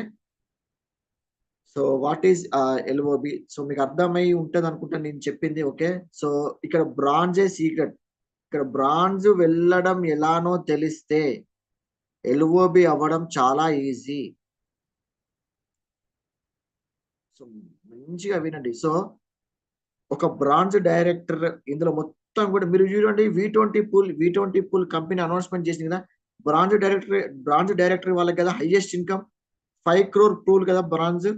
[SPEAKER 2] so what is LOB? So మీకు అర్థమై ఉంటది అనుకుంటా నేను చెప్పింది. ఓకే, సో ఇక్కడ బ్రాంజే సీక్రెట్. ఇక్కడ బ్రాంజ్ వెళ్ళడం ఎలానో తెలిస్తే ఎల్ఓబి అవ్వడం చాలా ఈజీ. సో మంచిగా వినండి. సో ఒక బ్రాంజ్ డైరెక్టర్ ఇందులో మొత్తం కూడా మీరు చూడండి, V20 పూల్ కంపెనీ అనౌన్స్మెంట్ చేసింది కదా, బ్రాంజ్ డైరెక్టర్ వాళ్ళకి కదా హైయెస్ట్ ఇన్కమ్ 5 crore పూల్ కదా బ్రాంజ్.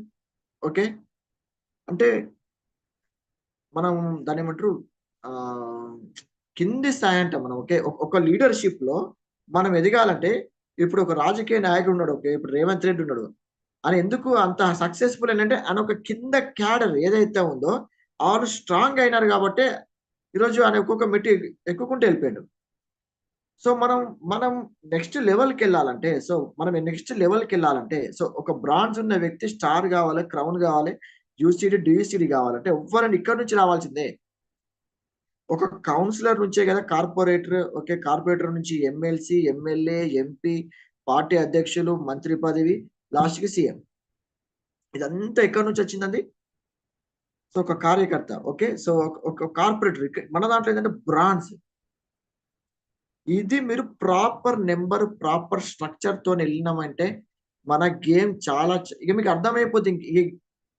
[SPEAKER 2] ఓకే, అంటే మనం దాని ఏమంటారు, కింది స్థాయి అంట మనం. ఓకే, ఒక లీడర్షిప్ లో మనం ఎదగాలంటే, ఇప్పుడు ఒక రాజకీయ నాయకుడు ఉన్నాడు, ఓకే, ఇప్పుడు రేవంత్ రెడ్డి ఉన్నాడు అని ఎందుకు అంత సక్సెస్ఫుల్ ఏంటంటే ఆయన ఒక కింద క్యాడర్ ఏదైతే ఉందో వాళ్ళు స్ట్రాంగ్ అయినారు కాబట్టి ఈరోజు ఆయన ఒక్కొక్క మెట్టి ఎక్కుకుంటూ వెళ్ళిపోయాడు. సో మనం నెక్స్ట్ లెవెల్కి వెళ్ళాలంటే, సో ఒక బ్రాంజ్ ఉన్న వ్యక్తి స్టార్ కావాలి, క్రౌన్ కావాలి, డియూసిడి కావాలంటే ఎవ్వరండి ఇక్కడ నుంచి రావాల్సిందే. ఒక కౌన్సిలర్ నుంచే కదా కార్పొరేటర్, ఓకే, కార్పొరేటర్ నుంచి ఎమ్మెల్సీ, ఎమ్మెల్యే, ఎంపీ, పార్టీ అధ్యక్షులు, మంత్రి పదవి, లాస్ట్కి సీఎం. ఇదంతా ఎక్కడి నుంచి వచ్చిందండి? సో ఒక కార్యకర్త. ఓకే, సో ఒక కార్పొరేటర్. మన దాంట్లో ఏంటంటే బ్రాంజ్. ఇది మీరు ప్రాపర్ నెంబర్, ప్రాపర్ స్ట్రక్చర్ తో వెళ్ళినామంటే మన గేమ్ చాలా ఇక మీకు అర్థమైపోతుంది.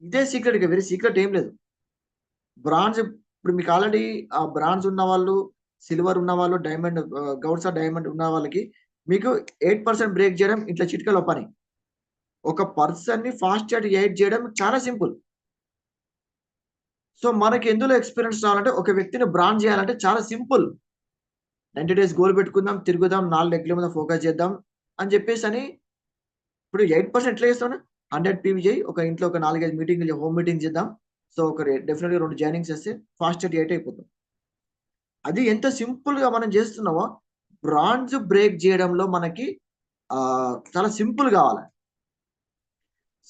[SPEAKER 2] ఇదే సీక్రెట్, ఇక వేరే సీక్రెట్ ఏం లేదు. బ్రాంజ్, ఇప్పుడు మీకు ఆల్రెడీ ఆ బ్రాంజ్ ఉన్న వాళ్ళు, సిల్వర్ ఉన్న వాళ్ళు, డైమండ్, గౌడ్సా డైమండ్ ఉన్న వాళ్ళకి మీకు 8% బ్రేక్ చేయడం ఇట్లా చిటికలో పని. ఒక పర్సన్ ని ఫాస్ట్ చాట్ 8 చేయడం చాలా సింపుల్. సో మనకి ఎందులో ఎక్స్పీరియన్స్ రావాలంటే, ఒక వ్యక్తిని బ్రాంజ్ చేయాలంటే చాలా సింపుల్. 90 days గోల్ పెట్టుకుందాం, తిరుగుదాం, 4 లెగ్ల మీద ఫోకస్ చేద్దాం అని చెప్పేసి అని. ఇప్పుడు 8% ఎట్లా చేస్తాం? 100 PV చేయి, ఒక ఇంట్లో ఒక 4-5 మీటింగ్లు, హోమ్ మీటింగ్ చేద్దాం. సో ఒక డెఫినెట్గా 2 జాయినింగ్స్ చేస్తే ఫాస్ట్ 8 అయిపోతాం. అది ఎంత సింపుల్ గా మనం చేస్తున్నామో బ్రాంజ్ బ్రేక్ చేయడంలో మనకి చాలా సింపుల్ కావాలి.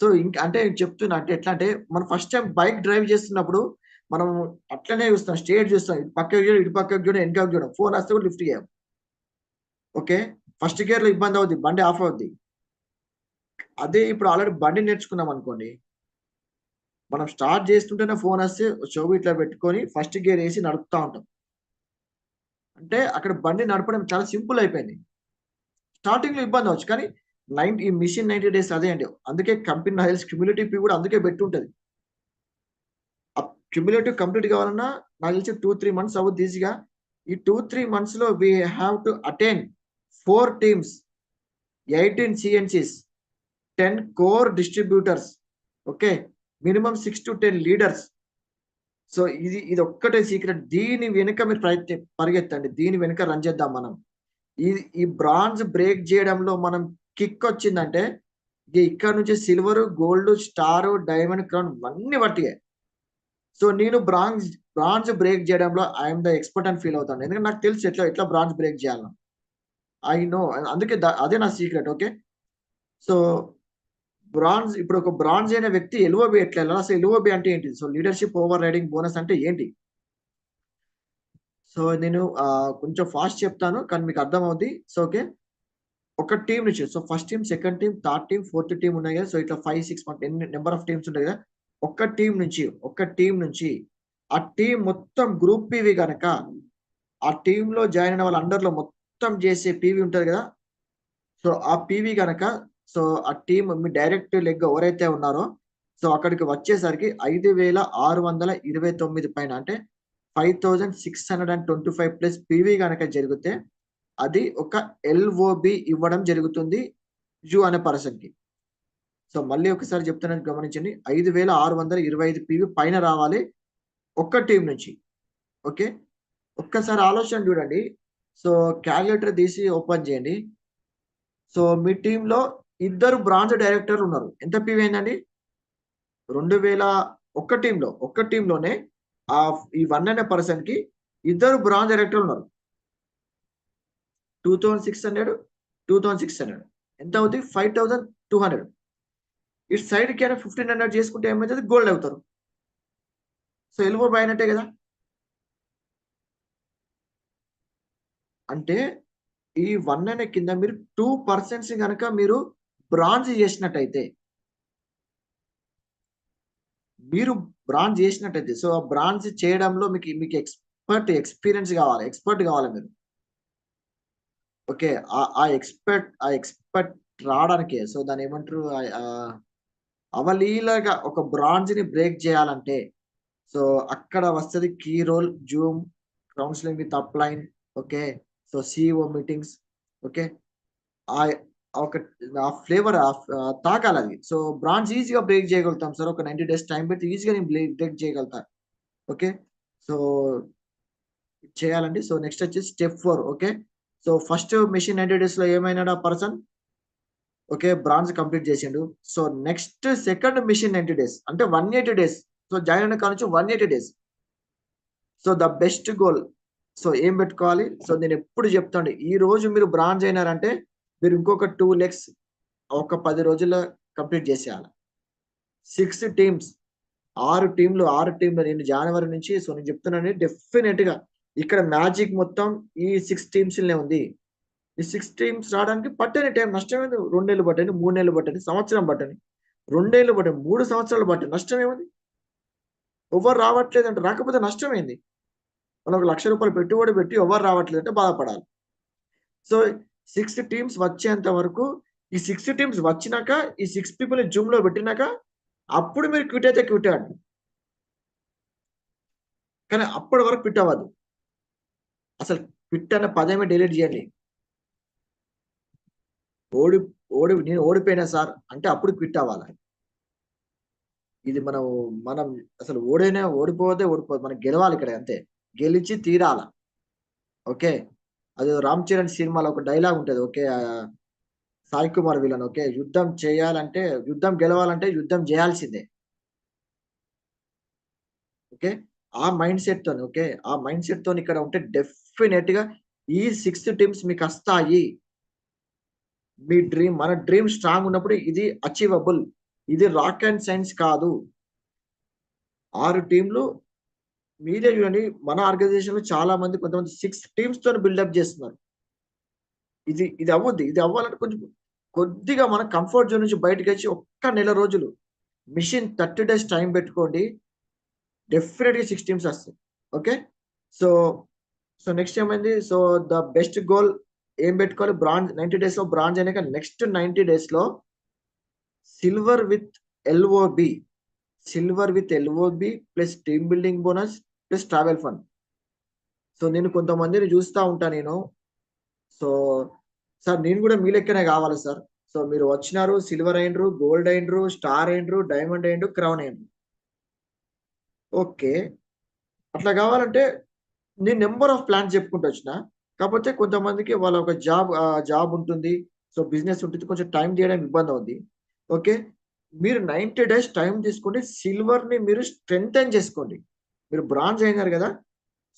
[SPEAKER 2] సో ఇంకా అంటే చెప్తున్నా, అంటే ఎట్లా అంటే మనం ఫస్ట్ టైం బైక్ డ్రైవ్ చేస్తున్నప్పుడు మనం అట్లనే చూస్తాం, స్టేట్ చూస్తాం, ఇటు పక్కకు చూడ, ఇటు పక్కకు చూడ, వెనకకు చూడ, ఫోన్ వస్తే కూడా లిఫ్ట్ చేయం. ఓకే, ఫస్ట్ గేర్ లో ఇబ్బంది అవుద్ది, బండి ఆఫ్ అవుద్ది. అదే ఇప్పుడు ఆల్రెడీ బండి నేర్చుకున్నాం అనుకోండి, మనం స్టార్ట్ చేస్తుంటేనే ఫోన్ వస్తే చెవి ఇట్లా పెట్టుకొని ఫస్ట్ గేర్ వేసి నడుపుతా ఉంటాం. అంటే అక్కడ బండి నడపడం చాలా సింపుల్ అయిపోయింది. స్టార్టింగ్ లో ఇబ్బంది అవచ్చు, కానీ ఈ మిషన్ 90 days అదే అండి. అందుకే కంపెనీ హెల్త్ క్యూములేటివ్ కూడా అందుకే పెట్టి ఉంటుంది. క్యూములేటివ్ కంప్లీట్ కావాలన్నా నాకు తెలిసి 2-3 months అవుద్ది ఈజీగా. ఈ 2-3 months లో we have to attend 4 teams, 18 CNCs, 10 core distributors, okay, minimum 6 to 10 leaders. So ఇది ఒక్కటే సీక్రెట్. దీని వెనుక మీరు పరిగెత్తండి, దీని వెనుక రన్ చేద్దాం మనం. ఈ బ్రాంజ్ బ్రేక్ చేయడంలో మనం కిక్ వచ్చిందంటే ఇక్కడ నుంచి silver, gold, star, diamond, crown అన్ని పట్టిగా. సో నేను బ్రాంజ్ బ్రేక్ చేయడంలో ఐఎమ్ ద ఎక్స్పర్ట్ అని ఫీల్ అవుతాను. ఎందుకంటే నాకు తెలుసు ఎట్లా బ్రాంజ్ బ్రేక్ చేయాలని. ఐ నో, అందుకే అదే నా సీక్రెట్. ఓకే, సో బ్రాంజ్ ఇప్పుడు ఒక బ్రాంజ్ అయిన వ్యక్తి ఎల్ఓబి ఎట్లా వెళ్ళాలి, అసలు ఎల్ఓబి అంటే ఏంటి, so leadership over riding bonus అంటే ఏంటి? సో నేను కొంచెం ఫాస్ట్ చెప్తాను కానీ మీకు అర్థం అవుద్ది. సో ఓకే, ఒక టీం నుంచి, so first team, second team, third team, fourth team ఉన్నాయి కదా, సో ఇట్లా 5, 6 నెంబర్ ఆఫ్ టీమ్స్ ఉంటాయి కదా. ఒక టీం నుంచి ఆ టీం మొత్తం గ్రూప్ పీవీ కనుక ఆ టీంలో జాయిన్ అయిన వాళ్ళ అండర్లో మొత్తం చేసే పీవీ ఉంటుంది కదా, సో ఆ పీవీ కనుక, సో ఆ టీం మీ డైరెక్ట్ లెగ్ ఎవరైతే ఉన్నారో సో అక్కడికి వచ్చేసరికి 5,629 పైన, అంటే 5,625 ప్లస్ పీవీ కనుక జరిగితే అది ఒక ఎల్ఓబి ఇవ్వడం జరుగుతుంది జూ అనే పర్సన్ కి. సో మళ్ళీ ఒకసారి చెప్తానని గమనించండి, 5,625 పీవీ పైన రావాలి ఒక్క టీం నుంచి. ఓకే, ఒక్కసారి ఆలోచన చూడండి. సో క్యాలిక్యులేటర్ తీసి ఓపెన్ చేయండి. సో మీ టీంలో 2 బ్రాంచ్ డైరెక్టర్లు ఉన్నారు. ఎంత పీవీ అయిందండి? 2,000. ఒక్క టీంలోనే ఈ 1 అనే పర్సన్ కి 2 బ్రాంచ్ డైరెక్టర్లు ఉన్నారు. 2,600, 2,600 ఎంత అవుతుంది? 5,200. ఇటు సైడ్ కి 1,500 చేసుకుంటే ఏమవుతుంది? గోల్డ్ అవుతారు. సో ఎల్ఓబి అయినట్టే కదా. అంటే ఈ 1 అనే కింద మీరు 2% కనుక మీరు బ్రాంజ్ చేసినట్టయితే, సో ఆ బ్రాంజ్ చేయడంలో మీకు ఎక్స్పీరియన్స్ కావాలి, ఎక్స్పర్ట్ కావాలి మీరు. ఓకే, ఆ ఎక్స్పర్ట్ రావడానికి, సో దాని ఏమంటారు, అవలీలగా ఒక బ్రాంజ్ ని బ్రేక్ చేయాలంటే సో అక్కడ వస్తుంది key role, zoom, counselling with upline. Okay, so CEO meetings. Okay, ఒక ఫ్లేవర్ తాకాలి అది. సో బ్రాంచ్ ఈజీగా బ్రేక్ చేయగలుగుతాం సార్, ఒక 90 days టైం పెట్టి ఈజీగా నేను బ్రేక్ చేయగలుగుతా. ఓకే, సో చేయాలండి. సో నెక్స్ట్ వచ్చేసి step 4. Okay, so first mission 90 days లో ఏమైనాడు ఆ పర్సన్? ఓకే, బ్రాంచ్ కంప్లీట్ చేసిండు. So next second mission 90 days అంటే 180 days. సో జాయిన్ అయిన కాడ నుంచి 180 days. So the best goal, so ఏం పెట్టుకోవాలి? సో నేను ఎప్పుడు చెప్తాను, ఈ రోజు మీరు బ్రాంచ్ అయినారంటే మీరు ఇంకొక 2 legs ఒక 10 రోజుల్లో కంప్లీట్ చేసేయాలి. 6 టీమ్స్, 6 టీంలు నేను జనవరి నుంచి, సో నేను చెప్తున్నాను డెఫినెట్ గా ఇక్కడ మ్యాజిక్ మొత్తం ఈ 6 టీమ్స్లనే ఉంది. ఈ 6 టీమ్స్ రావడానికి పట్టని టైం, నష్టం ఏంది? 2 నెలలు పట్టని, 3 నెలలు పట్టని, సంవత్సరం పట్టని, 2 ఏళ్ళు పట్టని, 3 సంవత్సరాలు పట్టని, నష్టం ఏముంది? ఎవరు రావట్లేదు అంటే, రాకపోతే నష్టం ఏంది? మనం ₹1,00,000 పెట్టుబడి పెట్టి ఎవరు రావట్లేదు అంటే బాధపడాలి. సో 6 టీమ్స్ వచ్చేంత వరకు, ఈ 6 టీమ్స్ వచ్చినాక ఈ 6 పీపుల్ జూమ్ లో పెట్టినాక అప్పుడు మీరు క్విట్ అయితే క్విట్ అవ్వండి, కానీ అప్పటి వరకు క్విట్ అవ్వద్దు. అసలు క్విట్ అనే పదమే డిలీట్ చేయండి. నేను ఓడిపోయినా సార్ అంటే అప్పుడు క్విట్ అవ్వాలి. ఇది మనం అసలు ఓడిపోతే మనం గెలవాలి ఇక్కడ, అంతే, గెలిచి తీరాల. ఓకే, అది రామ్ చరణ్ సినిమాలో ఒక డైలాగ్ ఉంటుంది. Okay, Sai Kumar villain. Okay, యుద్ధం గెలవాలంటే యుద్ధం చేయాల్సిందే. ఓకే, ఆ మైండ్ సెట్ తోని, ఓకే, ఆ మైండ్ సెట్ తోని ఇక్కడ ఉంటే డెఫినెట్ గా ఈ 6 టీమ్స్ మీకు వస్తాయి. మన డ్రీమ్ స్ట్రాంగ్ ఉన్నప్పుడు ఇది అచీవబుల్. ఇది రాక్ అండ్ సైన్స్ కాదు. 6 టీంలు మీరే చూడండి, మన ఆర్గనైజేషన్ లో చాలా మంది, కొంతమంది 6 టీమ్స్ తో బిల్డప్ చేస్తున్నారు. ఇది అవ్వాలంటే కొద్దిగా మన కంఫర్ట్ జోన్ నుంచి బయటకు వచ్చి ఒక్క నెల రోజులు మిషన్ 30 days టైం పెట్టుకోండి, డెఫినెట్గా 6 టీమ్స్ వస్తాయి. ఓకే, సో నెక్స్ట్ ఏమైంది? సో ద బెస్ట్ గోల్ ఏం పెట్టుకోవాలి? బ్రాంజ్ 90 days లో బ్రాంజ్ అయినాక నెక్స్ట్ 90 days లో silver with LOB plus team building bonus plus travel fund. So నేను కొంతమందిని చూస్తూ ఉంటాను నేను. సో సార్ నేను కూడా మీ లెక్కనే కావాలి సార్. సో మీరు వచ్చినారు, సిల్వర్ అయినరు, గోల్డ్ అయినరు, స్టార్ అయినరు, డైమండ్ అయినరు, క్రౌన్ అయినరు. ఓకే, అట్లా కావాలంటే నేను నెంబర్ ఆఫ్ ప్లాన్స్ చెప్పుకుంటూ వచ్చిన. కాకపోతే కొంతమందికి వాళ్ళ ఒక జాబ్ ఉంటుంది, సో బిజినెస్ ఉంటుంది, కొంచెం టైం తీయడం ఇబ్బంది అవుద్ది. ఓకే, మీరు 90 days టైం తీసుకోండి, సిల్వర్ ని మీరు స్ట్రెంగ్తెన్ చేసుకోండి. మీరు బ్రాంజ్ అయినారు కదా,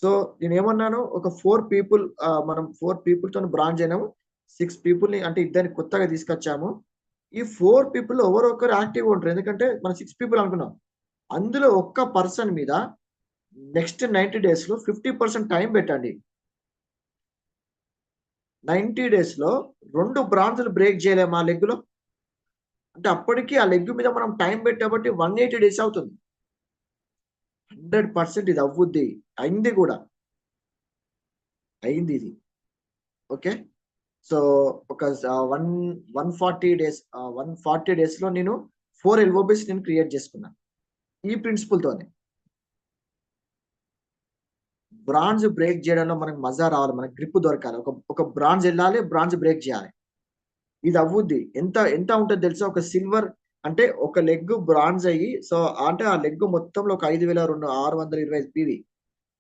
[SPEAKER 2] సో నేను ఏమన్నాను, ఒక 4 people, మనం 4 people తో బ్రాంజ్ అయినాము, 6 people ని అంటే 2 కొత్తగా తీసుకొచ్చాము. ఈ 4 పీపుల్ ఎవరో ఒకరు యాక్టివ్గా ఉంటారు. ఎందుకంటే మనం 6 పీపుల్ అనుకున్నాం. అందులో ఒక్క పర్సన్ మీద నెక్స్ట్ 90 డేస్లో 50% టైం పెట్టండి. 90 డేస్లో 2 బ్రాంజ్లు బ్రేక్ చేయలేము ఆ లెగ్లో. అంటే అప్పటికి ఆ లెగ్ మీద మనం టైం పెట్టబట్టి 180 డేస్ అవుతుంది. 100% ఇది అవ్వుద్ది. అయింది కూడా. అయింది ఇది. ఓకే. సో ఒక 140 డేస్ 140 డేస్లో నేను 4 ఎల్ఓబీస్ నేను క్రియేట్ చేసుకున్నాను. ఈ ప్రిన్సిపల్తోనే బ్రాంజ్ బ్రేక్ చేయడంలో మనకు మజా రావాలి, మనకు గ్రిప్ దొరకాలి. ఒక బ్రాంజ్ వెళ్ళాలి, బ్రాంజ్ బ్రేక్ చేయాలి. ఇది అవ్వుద్ది. ఎంత ఎంత ఉంటుంది తెలుసా? ఒక సిల్వర్ అంటే ఒక లెగ్ బ్రాంజ్ అయ్యి, సో అంటే ఆ లెగ్ మొత్తంలో ఒక 5,625 పీవీ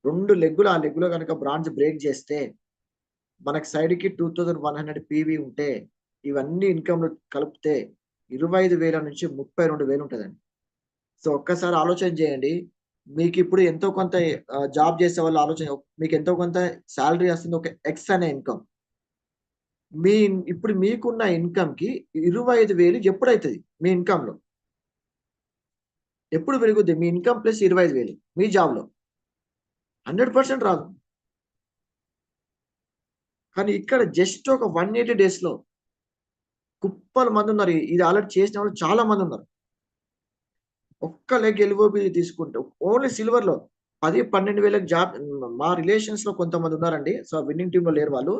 [SPEAKER 2] 2 లెగ్గులు, ఆ లెగ్గులో కనుక బ్రాంజ్ బ్రేక్ చేస్తే మనకి సైడ్కి 2100 పీవీ ఉంటే ఇవన్నీ ఇన్కమ్ కలిపితే 25,000 నుంచి 32,000 ఉంటుందండి. సో ఒక్కసారి ఆలోచన చేయండి. మీకు ఇప్పుడు ఎంతో కొంత జాబ్ చేసే వాళ్ళు ఆలోచన, మీకు ఎంతో కొంత శాలరీ వస్తుంది, ఒక ఎక్స్ అనే ఇన్కమ్. ఇప్పుడు మీకున్న ఇన్కమ్ కి 25,000 ఎప్పుడైతుంది? మీ ఇన్కమ్ లో ఎప్పుడు పెరుగుద్ది? మీ ఇన్కమ్ ప్లస్ 25,000 మీ జాబ్ లో 100% రాదు. కానీ ఇక్కడ జస్ట్ ఒక 180 డేస్ లో కుప్పల మంది ఉన్నారు. ఇది ఆల్రెడీ చేసిన వాళ్ళు చాలా మంది ఉన్నారు. ఒక్క లెగ్ ఎల్ఓబి తీసుకుంటే ఓన్లీ సిల్వర్ లో 10-12,000 జాబ్. మా రిలేషన్స్ లో కొంతమంది ఉన్నారండి. సో విన్నింగ్ టీమ్ లో లేరు వాళ్ళు.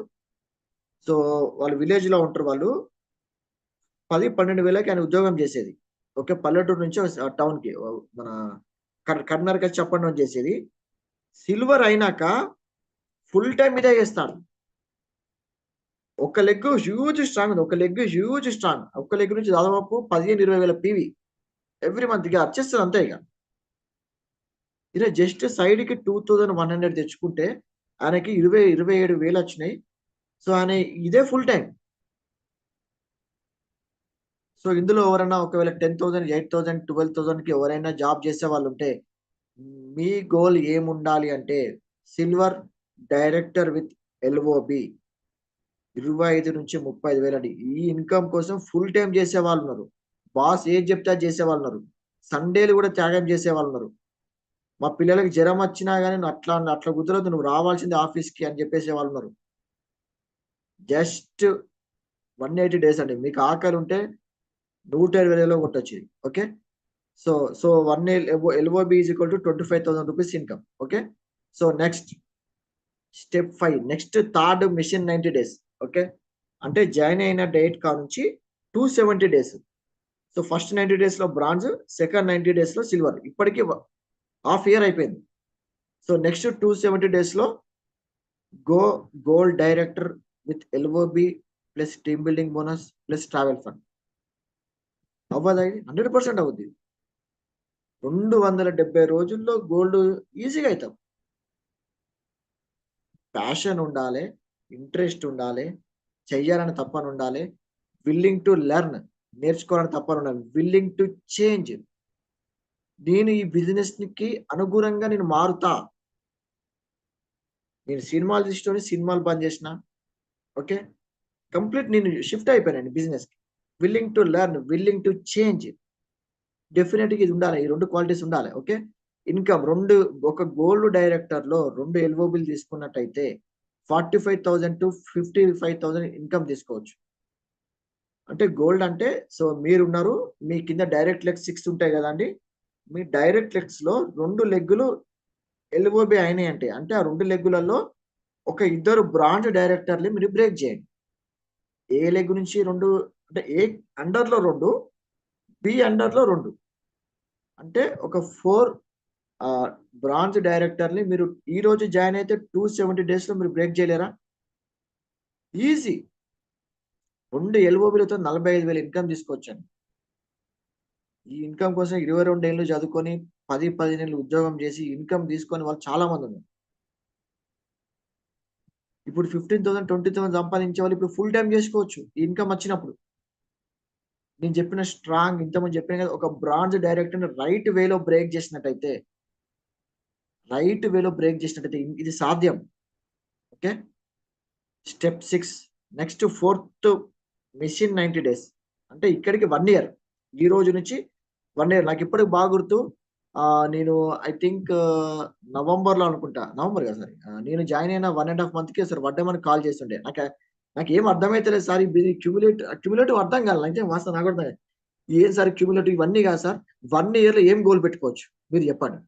[SPEAKER 2] సో వాళ్ళు విలేజ్ లో ఉంటారు. వాళ్ళు 10-12,000కి ఆయన ఉద్యోగం చేసేది. ఓకే. పల్లెటూరు నుంచి టౌన్ కి మన కర్నూలుకి చెప్పండి చేసేది. సిల్వర్ అయినాక ఫుల్ టైం ఇదే చేస్తాడు. ఒక లెగ్ హ్యూజ్ స్ట్రాంగ్ ఉంది. ఒక లెగ్ హ్యూజ్ స్ట్రాంగ్. ఒక్క లెగ్ నుంచి దాదాపు 15-20,000 పీవీ ఎవ్రీ మంత్ ఇక వచ్చేస్తుంది అంతే. ఇక జస్ట్ సైడ్ కి 2,100 తెచ్చుకుంటే ఆయనకి 27,000 వచ్చినాయి. సో ఆయన ఇదే ఫుల్ టైం. సో ఇందులో ఎవరైనా ఒకవేళ 10,000, 8,000, 12,000కి ఎవరైనా జాబ్ చేసే వాళ్ళు ఉంటే మీ గోల్ ఏముండాలి అంటే సిల్వర్ డైరెక్టర్ విత్ ఎల్ఓబి 25 నుంచి 35,000 అండి. ఈ ఇన్కమ్ కోసం ఫుల్ టైం చేసే వాళ్ళు ఉన్నారు. బాస్ ఏది చెప్తే చేసే వాళ్ళు ఉన్నారు. సండేలు కూడా త్యాగం చేసే వాళ్ళు ఉన్నారు. మా పిల్లలకి జ్వరం వచ్చినా కానీ అట్లా కుదరదు, నువ్వు రావాల్సింది ఆఫీస్కి అని చెప్పేసే వాళ్ళు ఉన్నారు. జస్ట్ 180 డేస్ అండి. మీకు ఆకలి ఉంటే 120,000 కొట్టొచ్చు. Okay. So 1 LOB is equal to 25,000 rupees income. Okay. So next step 5, next third mission 90 days. Okay. అంటే జాయిన్ అయిన డేట్ కా నుంచి 270 డేస్. సో ఫస్ట్ 90 డేస్ లో బ్రాంజ్, సెకండ్ 90 డేస్ లో సిల్వర్. ఇప్పటికీ హాఫ్ ఇయర్ అయిపోయింది. సో నెక్స్ట్ 270 డేస్ లో gold director with LOB plus team building bonus plus travel fund. అవ్వదా? 100% అవుద్ది. 270 రోజుల్లో గోల్డ్ ఈజీగా అవుతాం. ప్యాషన్ ఉండాలి, ఇంట్రెస్ట్ ఉండాలి, చెయ్యాలని తప్పని ఉండాలి, విల్లింగ్ టు లెర్న్ నేర్చుకోవాలని తప్పని ఉండాలి, విల్లింగ్ టు చేంజ్. నేను ఈ బిజినెస్ కి అనుగుణంగా నేను మారుతా. నేను సినిమాలు తీసుకొని సినిమాలు బంద్ చేసిన. ఓకే. కంప్లీట్ నేను షిఫ్ట్ అయిపోయాను బిజినెస్ కి. Willing to learn, willing to change. డెఫినెట్గా ఇది ఉండాలి. ఈ 2 క్వాలిటీస్ ఉండాలి. ఓకే. ఇన్కమ్ ఒక గోల్డ్ డైరెక్టర్ లో 2 ఎల్ఓబిలు తీసుకున్నట్టయితే 45,000 to 55,000 ఇన్కమ్ తీసుకోవచ్చు. అంటే గోల్డ్ అంటే, సో మీరున్నారు, మీ కింద డైరెక్ట్ లెగ్స్ 6 ఉంటాయి కదండి. మీ డైరెక్ట్ లెగ్స్ లో 2 లెగ్గులు ఎల్ఓబి అయినాయి అంటే ఆ 2 లెగ్గులలో ఒక 2 బ్రాంచ్ డైరెక్టర్లు మీరు బ్రేక్ చేయండి. ఏ లెగ్ నుంచి 2 అంటే ఏ అండర్ లో 2, బి అండర్ లో 2 అంటే ఒక 4 బ్రాంచ్ డైరెక్టర్ని మీరు ఈ రోజు జాయిన్ అయితే 270 డేస్ లో మీరు బ్రేక్ చేయలేరా? ఈజీ. 2 ఎల్ఓబిలతో 45,000 ఇన్కమ్ తీసుకోవచ్చండి. ఈ ఇన్కమ్ కోసం 22 ఏళ్ళు చదువుకొని 10-15 ఏళ్ళు ఉద్యోగం చేసి ఇన్కమ్ తీసుకొని వాళ్ళు చాలా మంది ఉన్నారు. ఇప్పుడు 15,000, 20,000 సంపాదించే వాళ్ళు ఇప్పుడు ఫుల్ టైం చేసుకోవచ్చు ఈ ఇన్కమ్ వచ్చినప్పుడు. నేను చెప్పిన స్ట్రాంగ్, ఇంతమంది చెప్పిన కదా, ఒక బ్రాంచ్ డైరెక్టర్ రైట్ వేలో బ్రేక్ చేసినట్టయితే ఇది సాధ్యం. Okay. Step 6, next 4th mission 90 days. అంటే ఇక్కడికి 1 ఇయర్, ఈ రోజు నుంచి 1 ఇయర్. నాకు ఇప్పటికి బాగా గుర్తు. నేను ఐ థింక్ నవంబర్లో అనుకుంటా, నవంబర్ కదా సార్, నేను జాయిన్ అయిన 1.5 మంత్కి సార్ వడ్డమని కాల్ చేస్తుండే. నాకు ఏం అర్థమైతలేదు సార్, ఇది క్యూములేటివ్ అర్థం కాదు. అయితే వాస్తవం నాకు అర్థం కాదు. ఏం సార్ క్యూములేటివ్ ఇవన్నీ కాదు సార్, 1 ఇయర్లో ఏం గోల్ పెట్టుకోవచ్చు మీరు చెప్పండి.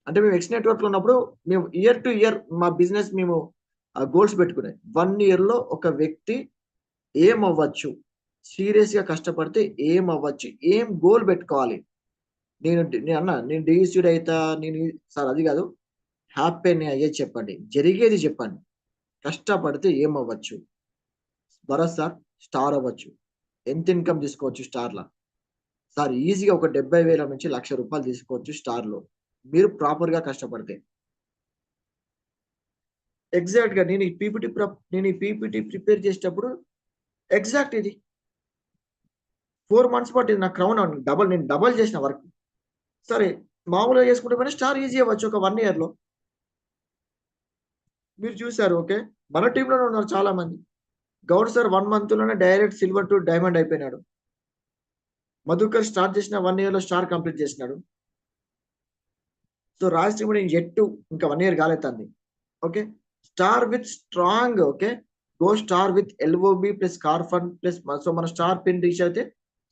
[SPEAKER 2] అంటే మేము ఎక్స్ నెట్వర్క్లో ఉన్నప్పుడు మేము ఇయర్ టు ఇయర్ మా బిజినెస్ మేము గోల్స్ పెట్టుకున్నాయి. 1 ఇయర్లో ఒక వ్యక్తి ఏం అవ్వచ్చు, సీరియస్గా కష్టపడితే ఏం అవ్వచ్చు, ఏం గోల్ పెట్టుకోవాలి. నేను డిఎస్యూడ్ అవుతా, నేను సార్ అది కాదు, హ్యాపీ అని అయ్యేది చెప్పండి, జరిగేది చెప్పండి. కష్టపడితే ఏం అవ్వచ్చు భరత్ సార్, స్టార్ అవ్వచ్చు. ఎంత ఇన్కమ్ తీసుకోవచ్చు స్టార్లో సార్? ఈజీగా ఒక 70,000 నుంచి 1,00,000 రూపాయలు తీసుకోవచ్చు స్టార్లో, మీరు ప్రాపర్గా కష్టపడితే. ఎగ్జాక్ట్గా నేను ఈ పీపీటీ ప్రిపేర్ చేసేటప్పుడు ఎగ్జాక్ట్ ఇది 4 మంత్స్ పట్టింది నా క్రౌన్ నేను డబల్ చేసిన వర్క్. సరే మామూలుగా చేసుకుంటే పైన స్టార్ ఈజీ అవ్వచ్చు ఒక 1 ఇయర్లో. మీరు చూసారు, ఓకే, మన టీంలోనే ఉన్నారు చాలా మంది. గౌడ్ సార్ 1 మంత్లోనే డైరెక్ట్ సిల్వర్ టు డైమండ్ అయిపోయినాడు. మధుకర్ స్టార్ట్ చేసిన 1 ఇయర్లో స్టార్ కంప్లీట్ చేసినాడు. సో రాజ్ టీమ్ జెట్టు ఇంకా 1 ఇయర్ కాలేదండి. Okay, star with strong, okay, go star with LOB plus car fund plus. So మన స్టార్ పిన్ రీచ్ అయితే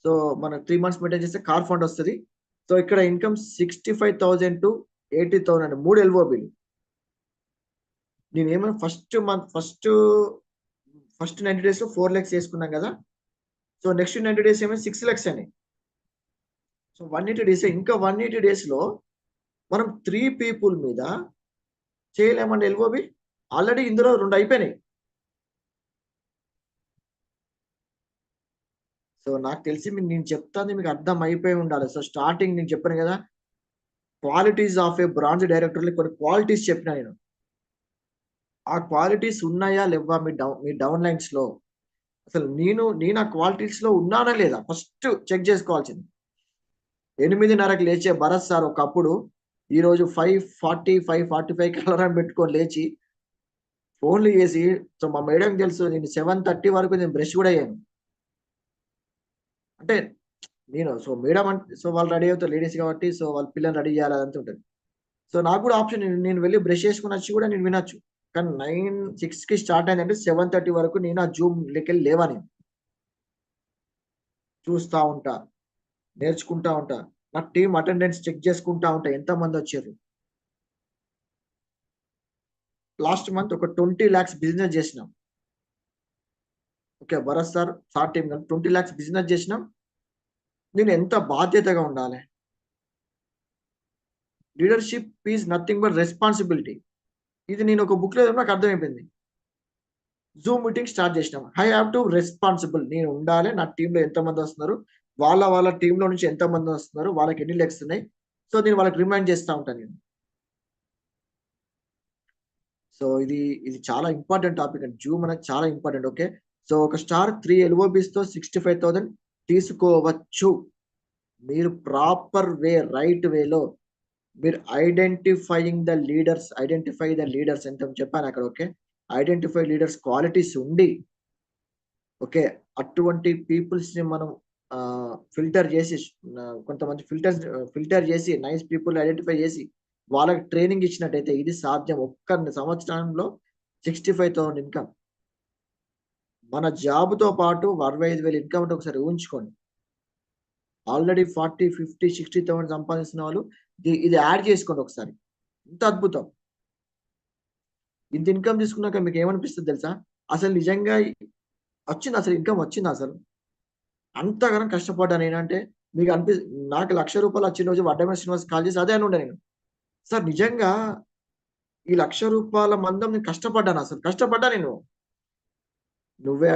[SPEAKER 2] సో మన 3 మంత్స్ మెయింటైన్ చేస్తే కార్ ఫండ్ వస్తుంది. సో ఇక్కడ ఇన్కమ్ 65,000 to 80,000, 3 ఎల్ఓబిలు. నేను ఏమైనా ఫస్ట్ 90 days లో 4 lakhs చేసుకున్నాం కదా. సో నెక్స్ట్ 90 days ఏమైనా 6 lakhs అని. సో 180 days, ఇంకా 180 days లో మనం 3 people మీద చేయలేమండి ఎల్ఓబి. ఆల్రెడీ ఇందులో 2 అయిపోయినాయి. సో నాకు తెలిసి నేను చెప్తాను మీకు అర్థం అయిపోయి ఉండాలి. సో స్టార్టింగ్ నేను చెప్పాను కదా, క్వాలిటీస్ ఆఫ్ ఏ బ్రాంచ్ డైరెక్టర్లు కొన్ని క్వాలిటీస్ చెప్పిన నేను. ఆ క్వాలిటీస్ ఉన్నాయా లేవా మీ డౌన్ లైన్స్ లో? అసలు నేను ఆ క్వాలిటీస్ లో ఉన్నానా లేదా ఫస్ట్ చెక్ చేసుకోవాల్సింది. 8:30కి లేచే భరత్ సార్ ఒకప్పుడు ఈరోజు 5:40, 5:45 అలారం పెట్టుకొని లేచి ఫోన్లు చేసి, సో మా మేడం తెలుసు, నేను 7:30 వరకు నేను బ్రష్ కూడా అయ్యాను. అంటే సో మేడం అంటే సో వాళ్ళు రెడీ అవుతారు లేడీస్ కాబట్టి, సో వాళ్ళ పిల్లల్ని రెడీ చేయాలి అదంతా ఉంటుంది. సో నాకు కూడా ఆప్షన్, నేను వెళ్ళి బ్రష్ చేసుకుని వచ్చి కూడా నేను వినొచ్చు. కానీ 6కి స్టార్ట్ అయిందంటే 7:30 వరకు నేను ఆ జూమ్ లెక్కెళ్ళి లేవా, నేను చూస్తూ ఉంటా, నేర్చుకుంటా ఉంటా, నా టీం అటెండెన్స్ చెక్ చేసుకుంటా ఉంటా, ఎంతమంది వచ్చారు. లాస్ట్ మంత్ ఒక 20 lakhs బిజినెస్ చేసినాం. Okay, Bharat sir team 20 lakhs business చేసినాం. నేను ఎంత బాధ్యతగా ఉండాలి. Leadership is nothing but responsibility. ఇది నేను ఒక బుక్ లో నాకు అర్థమైపోయింది. జూమ్ మీటింగ్ స్టార్ట్ చేసినాం. ఐ హ్యావ్ టు రెస్పాన్సిబుల్, నేను ఉండాలి. నా టీంలో ఎంతమంది వస్తున్నారు, వాళ్ళ టీంలో నుంచి ఎంతమంది వస్తున్నారు, వాళ్ళకి ఎన్ని లెగ్స్ ఉన్నాయి, సో నేను వాళ్ళకి రిమైండ్ చేస్తూ ఉంటాను నేను. సో ఇది చాలా ఇంపార్టెంట్ టాపిక్ అండి. జూమ్ అనేది చాలా ఇంపార్టెంట్. ఓకే, సో ఒక స్టార్ 3 LOBs తో 65,000 తీసుకోవచ్చు. మీరు ప్రాపర్ వే, రైట్ వేలో మీరు ఐడెంటిఫై ద లీడర్స్ ఎంత చెప్పాను అక్కడ. ఓకే, ఐడెంటిఫై లీడర్స్ క్వాలిటీస్ ఉండి, ఓకే, అటువంటి పీపుల్స్ ని మనం ఫిల్టర్ చేసి, కొంతమంది ఫిల్టర్ చేసి నైస్ పీపుల్ ఐడెంటిఫై చేసి వాళ్ళకి ట్రైనింగ్ ఇచ్చినట్టయితే ఇది సాధ్యం. ఒక్క సంవత్సరంలో 65,000 ఇన్కమ్. మన జాబ్తో పాటు 65,000 ఇన్కమ్ అంటే ఒకసారి ఊహించుకోండి. ఆల్రెడీ 40, 50, 60,000 సంపాదిస్తున్న వాళ్ళు ఇది యాడ్ చేసుకోండి ఒకసారి. ఇంత అద్భుతం. ఇంత ఇన్కమ్ తీసుకున్నాక మీకు ఏమనిపిస్తుంది తెలుసా? అసలు నిజంగా వచ్చింది, అసలు ఇన్కమ్ వచ్చింది, అసలు అంతగానం కష్టపడ్డాను నేనంటే మీకు నాకు 1,00,000 రూపాయలు వచ్చిన రోజు వడ్డమని శ్రీనివాస్ కాల్ చేసి అదే అని ఉండే నేను, సార్ నిజంగా ఈ 1,00,000 రూపాయల మందం నేను కష్టపడ్డాను, అసలు కష్టపడ్డా నేను. నువ్వే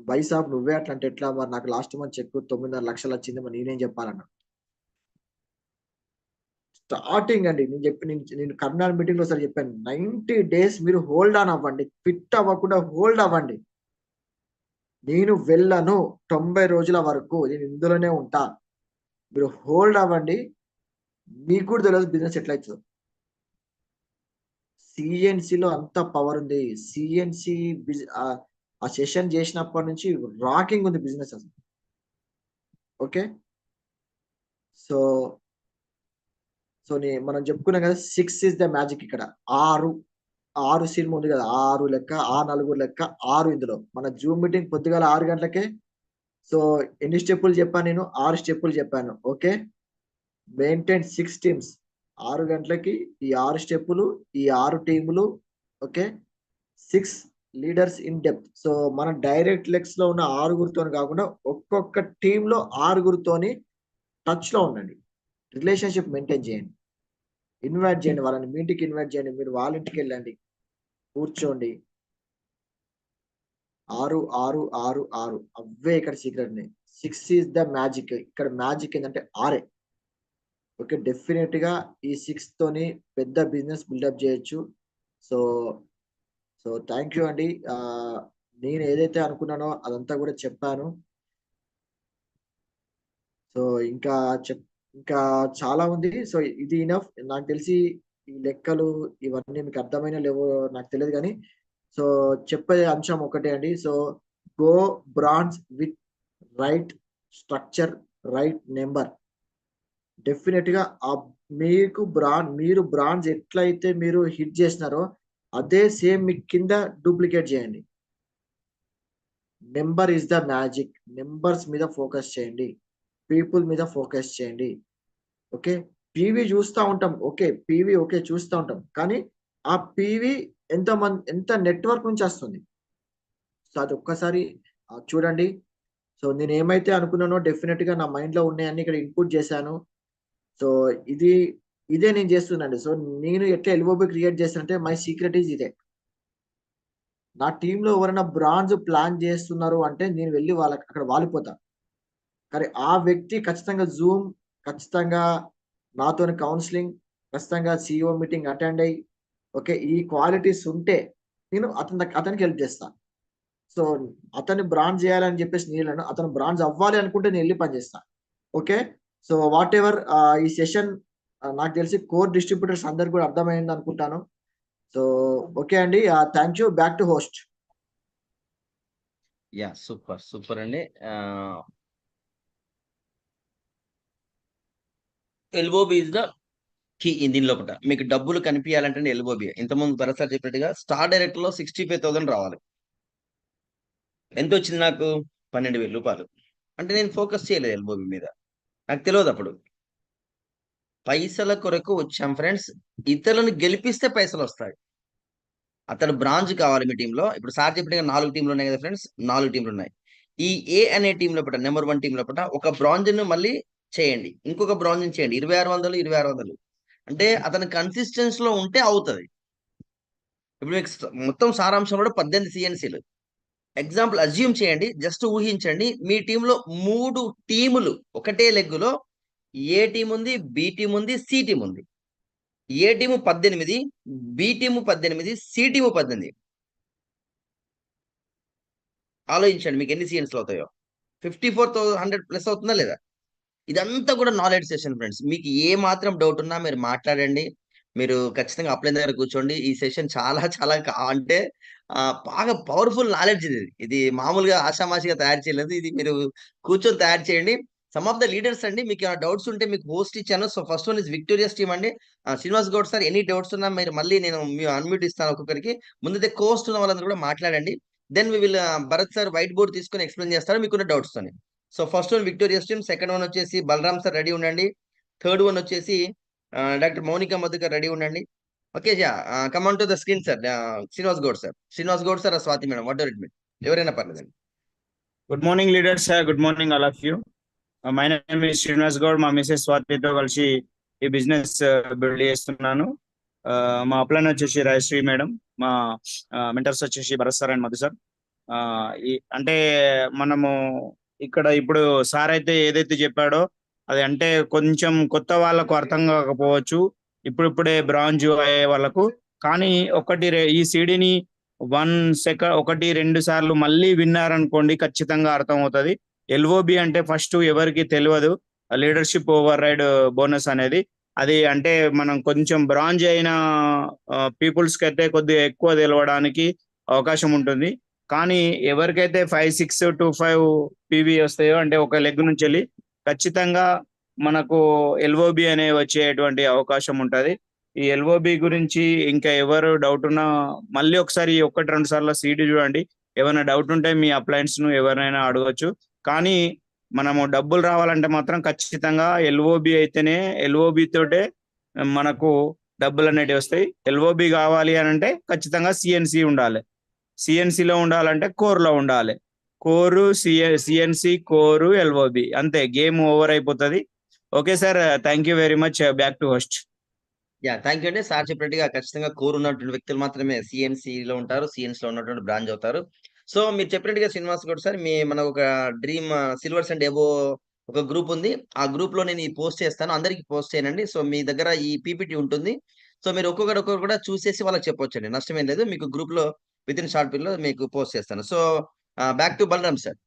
[SPEAKER 2] బైసాబ్, నువ్వే అట్లా అంటే ఎట్లా మరి, నాకు లాస్ట్ మంత్ చెక్ 9.5 లక్షలు వచ్చింది, మరి నేనేం చెప్పాలన్నా. స్టార్టింగ్ అండి నేను కర్నాల్ మీటింగ్ లో సార్ చెప్పాను, 90 days మీరు హోల్డ్ ఆన్ అవ్వండి, ఫిట్ అవ్వకుండా హోల్డ్ అవ్వండి. నేను వెళ్ళను 90 రోజుల వరకు, నేను ఇందులోనే ఉంటా, మీరు హోల్డ్ అవ్వండి. మీకు కూడా తెలియదు బిజినెస్ ఎట్లా అవుతుందో. సిఎన్సిలో అంత పవర్ ఉంది. సిఎన్సి ఆ సెషన్ చేసినప్పటి నుంచి రాకింగ్ ఉంది బిజినెస్. అసలు ఓకే. సో సో మనం చెప్పుకున్నాం కదా 6 ఇస్ ద మ్యాజిక్ ఇక్కడ. 6 సినిమా ఉంది కదా! 6 లెక్క, ఆ నలుగురు లెక్క 6 ఇందులో. మన జూమ్ మీటింగ్ పొద్దుగాల 6 గంటలకే. సో ఎన్ని స్టెప్పులు చెప్పాను నేను? 6 స్టెప్పులు చెప్పాను. ఓకే. Maintain 6 teams. 6 గంటలకి ఈ 6 స్టెప్పులు, ఈ 6 టీములు. Okay. 6 leaders in depth. So మన డైరెక్ట్ లెగ్స్ లో ఉన్న 6గురితోని కాకుండా ఒక్కొక్క టీంలో 6గురితోని టచ్ లో ఉండండి. రిలేషన్షిప్ మెయింటైన్ చేయండి. ఇన్వైట్ చేయండి, వాళ్ళని మీ ఇంటికి ఇన్వైట్ చేయండి. మీరు వాళ్ళ ఇంటికి వెళ్ళండి, కూర్చోండి. 6 6 6 6 అవే ఇక్కడ సీక్రెట్ ని. 6 ఈజ్ ద మ్యాజిక్. ఇక్కడ మ్యాజిక్ ఏంటంటే 6. ఓకే. డెఫినెట్ గా ఈ 6 తోని పెద్ద బిజినెస్ బిల్డప్ చేయొచ్చు. సో సో థ్యాంక్ యూ అండి. నేను ఏదైతే అనుకున్నానో అదంతా కూడా చెప్పాను. సో ఇంకా ఇంకా చాలా ఉంది. సో ఇది ఇనఫ్. నాకు తెలిసి ఈ లెక్కలు ఇవన్నీ మీకు అర్థమైన లేవో నాకు తెలియదు కానీ, సో చెప్పే అంశం ఒకటే అండి. So go brands with right structure, right number. Definite గా మీరు బ్రాండ్స్ ఎట్లయితే మీరు హిట్ చేసినారో అదే సేమ్ మీ కింద డూప్లికేట్ చేయండి. Number is the magic. Numbers మీద ఫోకస్ చేయండి, పీపుల్ మీద ఫోకస్ చేయండి. ఓకే. పీవీ చూస్తూ ఉంటాం. ఓకే. పీవీ ఓకే చూస్తూ ఉంటాం, కానీ ఆ పీవీ ఎంత నెట్వర్క్ నుంచి వస్తుంది. సో అది ఒక్కసారి చూడండి. సో నేను ఏమైతే అనుకున్నానో డెఫినెట్ గా నా మైండ్ లో ఉన్నాయని ఇక్కడ ఇన్పుట్ చేశాను. సో ఇదే నేను చేస్తున్నానండి. సో నేను ఎట్లా ఎల్ఓబి క్రియేట్ చేస్తానంటే మై సీక్రెట్ ఈజ్ ఇదే. నా టీంలో ఎవరైనా బ్రాండ్స్ ప్లాన్ చేస్తున్నారు అంటే నేను వెళ్ళి అక్కడ వాలిపోతా. కానీ ఆ వ్యక్తి ఖచ్చితంగా జూమ్, ఖచ్చితంగా నాతోని కౌన్సిలింగ్, ఖచ్చితంగా సిఇఓ మీటింగ్ అటెండ్ అయ్యి, ఓకే, ఈ క్వాలిటీస్ ఉంటే నేను అతనికి హెల్ప్ చేస్తా. సో అతన్ని బ్రాండ్ చేయాలని చెప్పేసి నేను అతను బ్రాండ్స్ అవ్వాలి అనుకుంటే నేను వెళ్ళి పనిచేస్తా. ఓకే. సో వాట్ ఎవర్ ఈ సెషన్ నాకు తెలిసి కోర్ డిస్ట్రిబ్యూటర్స్ అందరికి కూడా అర్థమైంది అనుకుంటాను. సో ఓకే అండి. Thank you. Back to host.
[SPEAKER 4] Yeah super అండి. LOB is the key. దీని లోపల మీకు డబ్బులు కనిపించాలంటే ఎల్ఓబి. ఇంతకుముందు భరత్ చెప్పినట్టుగా స్టార్ డైరెక్ట్ లో 65,000 రావాలి. ఎంత వచ్చింది నాకు? 12,000 రూపాయలు. అంటే నేను ఫోకస్ చేయలేదు ఎల్ఓబి మీద, నాకు తెలియదు అప్పుడు. పైసల కొరకు వచ్చాం ఫ్రెండ్స్. ఇతరులను గెలిపిస్తే పైసలు వస్తాయి. అతను బ్రాంచ్ కావాలి మీ టీంలో. ఇప్పుడు సార్ చెప్పినట్టుగా 4 టీంలు ఉన్నాయి కదా ఫ్రెండ్స్, 4 టీంలు ఉన్నాయి. ఈ ఏ అనే టీం లోపల, నెంబర్ 1 టీం లోపల ఒక బ్రాంజ్ ను మళ్ళీ చేయండి, ఇంకొక బ్రాంజ్ చేయండి. 2600 2600 అంటే అతను కన్సిస్టెన్స్ లో ఉంటే అవుతుంది. ఇప్పుడు మీకు మొత్తం సారాంశం కూడా 18 సిఎన్సీలు. ఎగ్జాంపుల్ అజ్యూమ్ చేయండి, జస్ట్ ఊహించండి. మీ టీంలో 3 టీములు ఒకటే లెగ్గులో ఏ టీం ఉంది, బి టీం ఉంది, సి టీం ఉంది. A team 18, B team 18, C team 18. ఆలోచించండి మీకు ఎన్ని సిఎన్స్లు అవుతాయో. 54,100 ప్లస్ అవుతుందా లేదా? ఇదంతా కూడా నాలెడ్జ్ సెషన్ ఫ్రెండ్స్. మీకు ఏ మాత్రం డౌట్ ఉన్నా మీరు మాట్లాడండి. మీరు ఖచ్చితంగా అప్లైన్ దగ్గర కూర్చోండి. ఈ సెషన్ చాలా చాలా అంటే బాగా పవర్ఫుల్ నాలెడ్జ్ ఇది మామూలుగా ఆషామాషిగా తయారు చేయలేదు. ఇది మీరు కూర్చొని తయారు చేయండి. సమ్ ఆఫ్ ద లీడర్స్ అండి, మీకు ఏమైనా డౌట్స్ ఉంటే మీకు హోస్ట్ ఇచ్చాను. So first one is victorious team అండి. Srinivas Goud sir, any doubts ఉన్నా మీరు మళ్ళీ నేను అన్మ్యూట్ ఇస్తాను ఒక్కొక్కరికి. ముందైతే కోస్ట్ ఉన్న వాళ్ళందరూ కూడా మాట్లాడండి. Then we will Bharat sir white board తీసుకొని ఎక్స్ప్లెయిన్ చేస్తారు మీకున్న డౌట్స్ తోని. So first one victorious team, second one వచ్చేసి బలరామ్ సార్ రెడీ ఉండండి. థర్డ్ వన్ వచ్చేసి డాక్టర్ మౌనిక మధుకర్ రెడీ ఉండండి. Okay come on to the screen sir. Srinivas Goud sir Swathi madam, whatever it mean, ఎవరైనా పర్లేదండి.
[SPEAKER 6] Good morning leaders. Good morning all of you. My name is Srinivas Goud. మా మిసెస్ స్వాతితో కలిసి ఈ బిజినెస్ బిల్డ్ చేస్తున్నాను. మా అప్లైన్ వచ్చేసి రాయశ్రీ మేడం, మా మెంటర్స్ వచ్చేసి Bharat sir and Madhu sir. అంటే మనము ఇక్కడ ఇప్పుడు సార్ అయితే ఏదైతే చెప్పాడో అది అంటే కొంచెం కొత్త వాళ్ళకు అర్థం కాకపోవచ్చు, ఇప్పుడిప్పుడే బ్రాంజ్ అయ్యే వాళ్ళకు. కానీ ఈ సీడీని 1-2 సార్లు మళ్ళీ విన్నారనుకోండి, ఖచ్చితంగా అర్థం అవుతుంది. ఎల్ఓబి అంటే ఫస్ట్ ఎవరికి తెలియదు, లీడర్షిప్ ఓవర్ రైడ్ బోనస్ అనేది. అది అంటే మనం కొంచెం బ్రాంజ్ అయిన పీపుల్స్ కి అయితే కొద్దిగా ఎక్కువ తెలవడానికి అవకాశం ఉంటుంది. కానీ ఎవరికైతే 5, 6 to 5 పీవీ వస్తాయో, అంటే ఒక లెగ్ నుంచి వెళ్ళి ఖచ్చితంగా మనకు ఎల్ఓబి అనే వచ్చేటువంటి అవకాశం ఉంటది. ఈ ఎల్ఓబి గురించి ఇంకా ఎవరు డౌట్ ఉన్నా మళ్ళీ ఒకసారి 1-2 సార్లు సీడీ చూడండి. ఏమైనా డౌట్ ఉంటే మీ అప్లయన్స్ ను ఎవరైనా అడగొచ్చు. కానీ మనము డబ్బులు రావాలంటే మాత్రం ఖచ్చితంగా ఎల్ఓబి అయితేనే, ఎల్ఓబి తోటే మనకు డబ్బులు అనేటివి వస్తాయి. ఎల్ఓబి కావాలి అని అంటే ఖచ్చితంగా సిఎన్సి ఉండాలి. సిఎన్సిలో ఉండాలంటే కోర్లో ఉండాలి. కోరు సిఎన్సి కోరు ఎల్ఓబి, అంతే, గేమ్ ఓవర్ అయిపోతుంది. Okay sir, thank you very much. Back to host.
[SPEAKER 4] Thank you అండి. సార్ చెప్పినట్టుగా ఖచ్చితంగా కోర్ ఉన్నటువంటి వ్యక్తులు మాత్రమే సిఎన్సి లో ఉంటారు, సిఎన్సి లో ఉన్నటువంటి బ్రాంచ్ అవుతారు. సో మీరు చెప్పినట్టుగా శ్రీనివాస్ గౌడ్ సార్, మన ఒక డ్రీమ్ సిల్వర్స్ అండ్ ఎబో ఒక గ్రూప్ ఉంది. ఆ గ్రూప్ లో నేను ఈ పోస్ట్ చేస్తాను, అందరికి పోస్ట్ చేయనండి. సో మీ దగ్గర ఈ పీపీటీ ఉంటుంది. సో మీరు ఒక్కొక్కరు కూడా చూసేసి వాళ్ళకి చెప్పొచ్చండి, నష్టమేం లేదు. మీకు గ్రూప్ లో విత్ ఇన్ షార్ట్ పీరియడ్ లో మీకు పోస్ట్ చేస్తాను. So back to Balaram sir.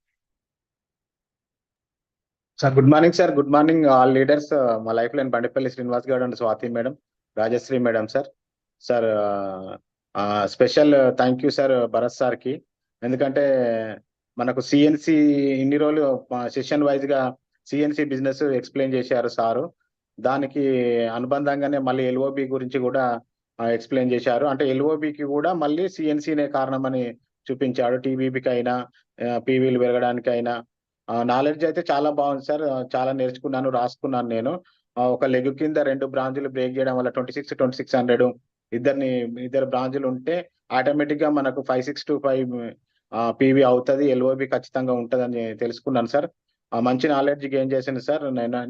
[SPEAKER 7] Sir good morning sir. Good morning all leaders. మా life line Bandipalli Srinivas Goud and Swathi madam, Rajashree madam sir. Sir special thank you sir Bharath సార్కి. ఎందుకంటే మనకు సిఎన్సి ఇన్ని రోజులు సెషన్ వైజ్ గా సిఎన్సి బిజినెస్ ఎక్స్ప్లెయిన్ చేశారు సారు. దానికి అనుబంధంగానే మళ్ళీ ఎల్ఓబి గురించి కూడా ఎక్స్ప్లెయిన్ చేశారు. అంటే ఎల్ఓబికి కూడా మళ్ళీ సిఎన్సినే కారణమని చూపించాడు. టీబీబీకి అయినా పీవీలు పెరగడానికైనా నాలెడ్జ్ అయితే చాలా బాగుంది సార్. చాలా నేర్చుకున్నాను, రాసుకున్నాను నేను. ఒక లెగ్ కింద 2 బ్రాంచులు బ్రేక్ చేయడం వల్ల 2600 ఇద్దరు బ్రాంచులు ఉంటే ఆటోమేటిక్ గా మనకు 5625 పీవీ అవుతుంది. ఎల్ఓబి ఖచ్చితంగా ఉంటుందని తెలుసుకున్నాను సార్. మంచి నాలెడ్జ్ గెయిన్ చేశాను సార్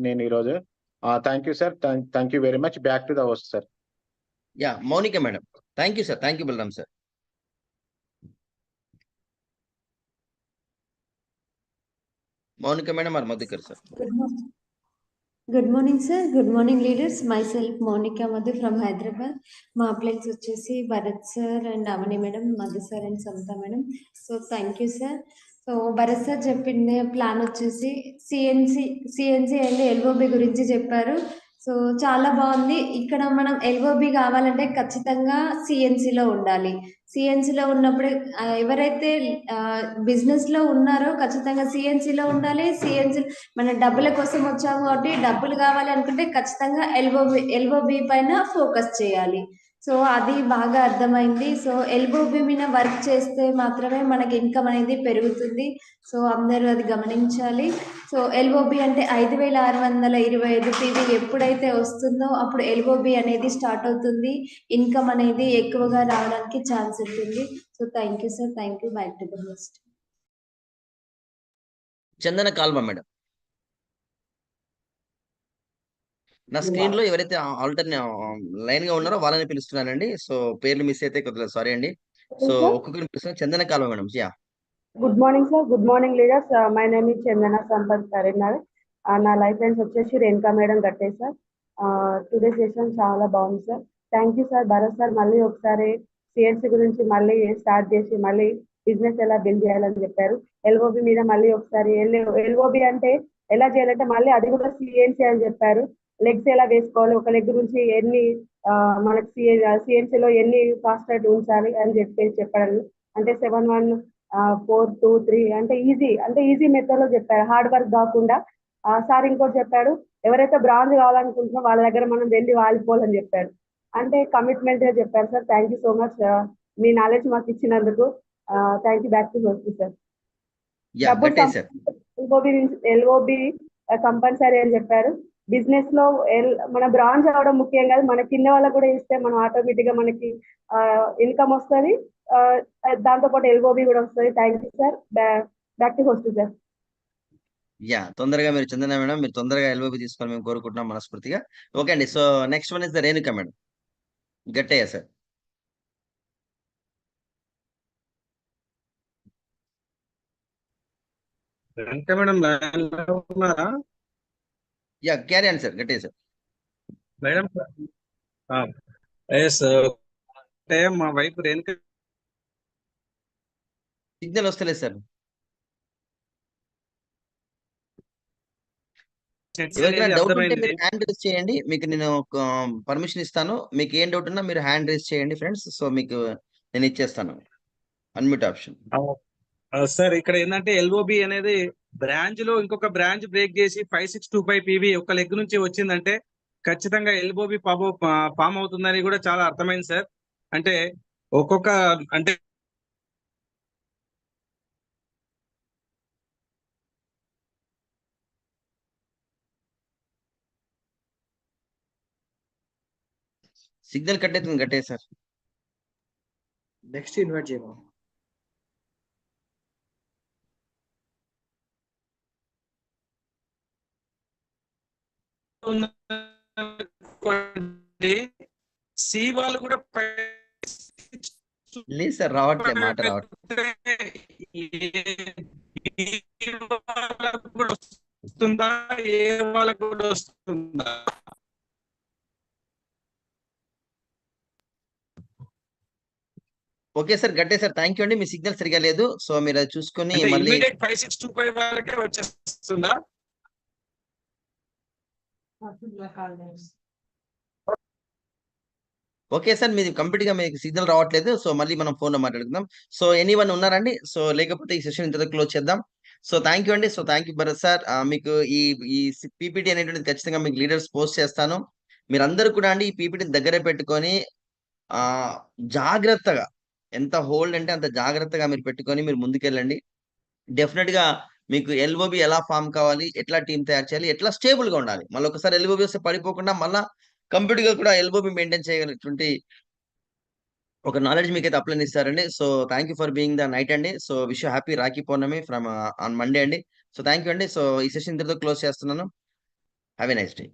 [SPEAKER 7] నేను ఈరోజు. Thank you sir. Thank you very much. Back to the host sir.
[SPEAKER 4] Mounika madam. Thank you sir. Thank you Balaram sir. Mounika madam or Madhukar sir.
[SPEAKER 5] Good morning sir. Good morning leaders. Myself Monika Madhu from Hyderabad. మా అప్లయన్స్ వచ్చేసి Bharat sir and Avani madam, Madhu sir and Samata madam. So thank you sir. So Bharat sir చెప్పిన ప్లాన్ వచ్చేసి సిఎన్సి అండ్ ఎల్ఓబి గురించి చెప్పారు. సో చాలా బాగుంది. ఇక్కడ మనం ఎల్ఓబి కావాలంటే ఖచ్చితంగా సిఎన్సిలో ఉండాలి. సిఎన్సిలో ఉన్నప్పుడే ఎవరైతే బిజినెస్ లో ఉన్నారో ఖచ్చితంగా సిఎన్సిలో ఉండాలి. సిఎన్సి మన డబ్బుల కోసం వచ్చాము కాబట్టి డబ్బులు కావాలి అనుకుంటే ఖచ్చితంగా ఎల్ఓబి పైన ఫోకస్ చేయాలి. సో అది బాగా అర్థమైంది. సో ఎల్ఓబి మీద వర్క్ చేస్తే మాత్రమే మనకి ఇన్కమ్ అనేది పెరుగుతుంది. సో అందరూ అది గమనించాలి. సో ఎల్ఓబి అంటే 5625 పీవీ ఎప్పుడైతే వస్తుందో అప్పుడు ఎల్ఓబి అనేది స్టార్ట్ అవుతుంది. ఇన్కమ్ అనేది ఎక్కువగా రావడానికి ఛాన్స్ ఉంటుంది. So thank you sir. Thank you. Back to the host.
[SPEAKER 4] Chandana Kalva madam. నా స్క్రీన్ లో ఎవరైతే లైన్ గా ఉన్నారో వాళ్ళని పిలుస్తున్నానండి. సో పేర్లు మిస్ అయితే కొద్దిగా సారీ అండి. సో ఒక్కొక్కరిని పిలుస్తున్నా. Chandana Kalva madam.
[SPEAKER 8] Good morning sir. Good morning leaders. My name is Chandana Sampath Karimnagar. నా లైఫ్ లైన్స్ వచ్చేసి Renuka madam Gatte sir. Today session చాలా బాగుంది sir. Thank you sir. Bharath sir మళ్ళీ ఒకసారి సిఎన్సి గురించి మళ్ళీ స్టార్ట్ చేసి మళ్ళీ బిజినెస్ ఎలా బిల్డ్ చేయాలని చెప్పారు. ఎల్ఓబి మీద మళ్ళీ ఒకసారి ఎల్ఓబి అంటే ఎలా చేయాలంటే మళ్ళీ అది కూడా సిఎన్సి అని చెప్పారు. లెగ్స్ ఎలా వేసుకోవాలి, ఒక లెగ్ నుంచి ఎన్ని మనకి సిఎన్సిలో ఎన్ని ఫాస్ట్ రైట్ ఉంచాలి అని చెప్పారు. అంటే 7 1 4 2 3 అంటే ఈజీ మెథడ్ లో చెప్పారు, హార్డ్ వర్క్ కాకుండా. సార్ ఇంకోటి చెప్పాడు, ఎవరైతే బ్రాంజ్ కావాలనుకుంటున్నారో వాళ్ళ దగ్గర మనం వెళ్ళి వాలిపోవాలని చెప్పారు. అంటే కమిట్మెంట్ గా చెప్పారు sir. Thank you so much me knowledge మాకు ఇచ్చినందుకు. Thank you. Back to host sir. LOB compulsory అని చెప్పారు. బిజినెస్ లో మన బ్రాంచ్ అవడం ముఖ్యం కాదు, మన కింద వాళ్ళకు కూడా ఇస్తే మనం ఆటోమేటిక్ గా మనకి ఇన్కమ్ వస్తుంది. దాంతో పాటు ఎల్ఓబి కూడా వస్తుంది. Thank you sir. Back to host sir.
[SPEAKER 4] తొందరగా మీరు చందన మేడం, మీరు తొందరగా ఎల్ఓబి తీసుకోవాలి మేము కోరుకుంటున్నాం మనస్ఫూర్తిగా. ఓకే అండి. So next one is the Renuka madam. Gattaiah sir.
[SPEAKER 6] Renuka madam ఉన్నారా?
[SPEAKER 4] క్యారీ అండి సార్. గట్టయ్య సార్.
[SPEAKER 6] మేడం మా వైపు రేణుక
[SPEAKER 4] సిగ్నల్ వస్తలేదు సార్. ఎవరికైనా డౌట్ ఉంటే మీరు హ్యాండ్ రేస్ చేయండి, మీకు నేను పర్మిషన్ ఇస్తాను. మీకు ఏం డౌట్ ఉన్నా మీరు హ్యాండ్ రేస్ చేయండి ఫ్రెండ్స్. సో మీకు నేను ఇచ్చేస్తాను అన్మ్యూట్ ఆప్షన్.
[SPEAKER 6] సార్ ఇక్కడ ఏంటంటే ఎల్ఓబి అనేది
[SPEAKER 9] బ్రాంచ్ లో ఇంకొక బ్రాంచ్ బ్రేక్ చేసి 5625 పీవీ ఒక లెగ్ నుంచి వచ్చిందంటే ఖచ్చితంగా ఎల్బోబి ఫామ్ అవుతుందని కూడా చాలా అర్థమైంది సార్. అంటే ఒక్కొక్క అంటే
[SPEAKER 4] సిగ్నల్ కట్ అవుతుంది, కట్టే సార్.
[SPEAKER 2] నెక్స్ట్ ఇన్వైట్ చేయమా.
[SPEAKER 9] సి వాళ్ళు కూడా
[SPEAKER 4] లేదు సార్, రావట్లేదు, మాట రావట్లేదు.
[SPEAKER 9] వాళ్ళకు కూడా వస్తుందా, ఏ వాళ్ళకు కూడా వస్తుందా?
[SPEAKER 4] Okay sir, Gatte sir, thank you అండి. మీ సిగ్నల్ సరిగా లేదు, సో మీరు అది చూసుకొని
[SPEAKER 9] అంటే
[SPEAKER 4] మళ్ళీ
[SPEAKER 9] ఇమ్మీడియట్ 5625 వాళ్ళకే వచ్చేస్తుందా?
[SPEAKER 4] ఓకే సార్, మీది కంప్లీట్ గా మీకు సిగ్నల్ రావట్లేదు, సో మళ్ళీ మనం ఫోన్ లో మాట్లాడుకుందాం. సో ఎనీవన్ ఉన్నారండి? సో లేకపోతే ఈ సెషన్ ఇంతతో క్లోజ్ చేద్దాం. సో థ్యాంక్ యూ అండి. So thank you Bharat sir. మీకు ఈ ఈ పీపీటీ అనేటువంటిది ఖచ్చితంగా మీకు లీడర్స్ పోస్ట్ చేస్తాను. మీరందరూ కూడా అండి ఈ పీపీటీని దగ్గరే పెట్టుకొని జాగ్రత్తగా, ఎంత హోల్డ్ అంటే అంత జాగ్రత్తగా మీరు పెట్టుకొని మీరు ముందుకెళ్ళండి. డెఫినెట్ గా మీకు ఎల్ఓబి ఎలా ఫామ్ కావాలి, ఎట్లా టీం తయారు చేయాలి, ఎట్లా స్టేబుల్ గా ఉండాలి, మళ్ళీ ఒకసారి ఎల్ఓబి వస్తే పడిపోకుండా మళ్ళా కంప్లీట్ గా కూడా ఎల్ఓబి మెయింటైన్ చేయగలిగినటువంటి ఒక నాలెడ్జ్ మీకు అయితే అప్లై ఇస్తారండి. So thank you for being the night అండి. So wish happy Rakhi Pournami from on Monday అండి. సో థ్యాంక్ యూ అండి. సో ఈ సెషన్ ఇంతటితో క్లోజ్ చేస్తున్నాను. Have a nice day.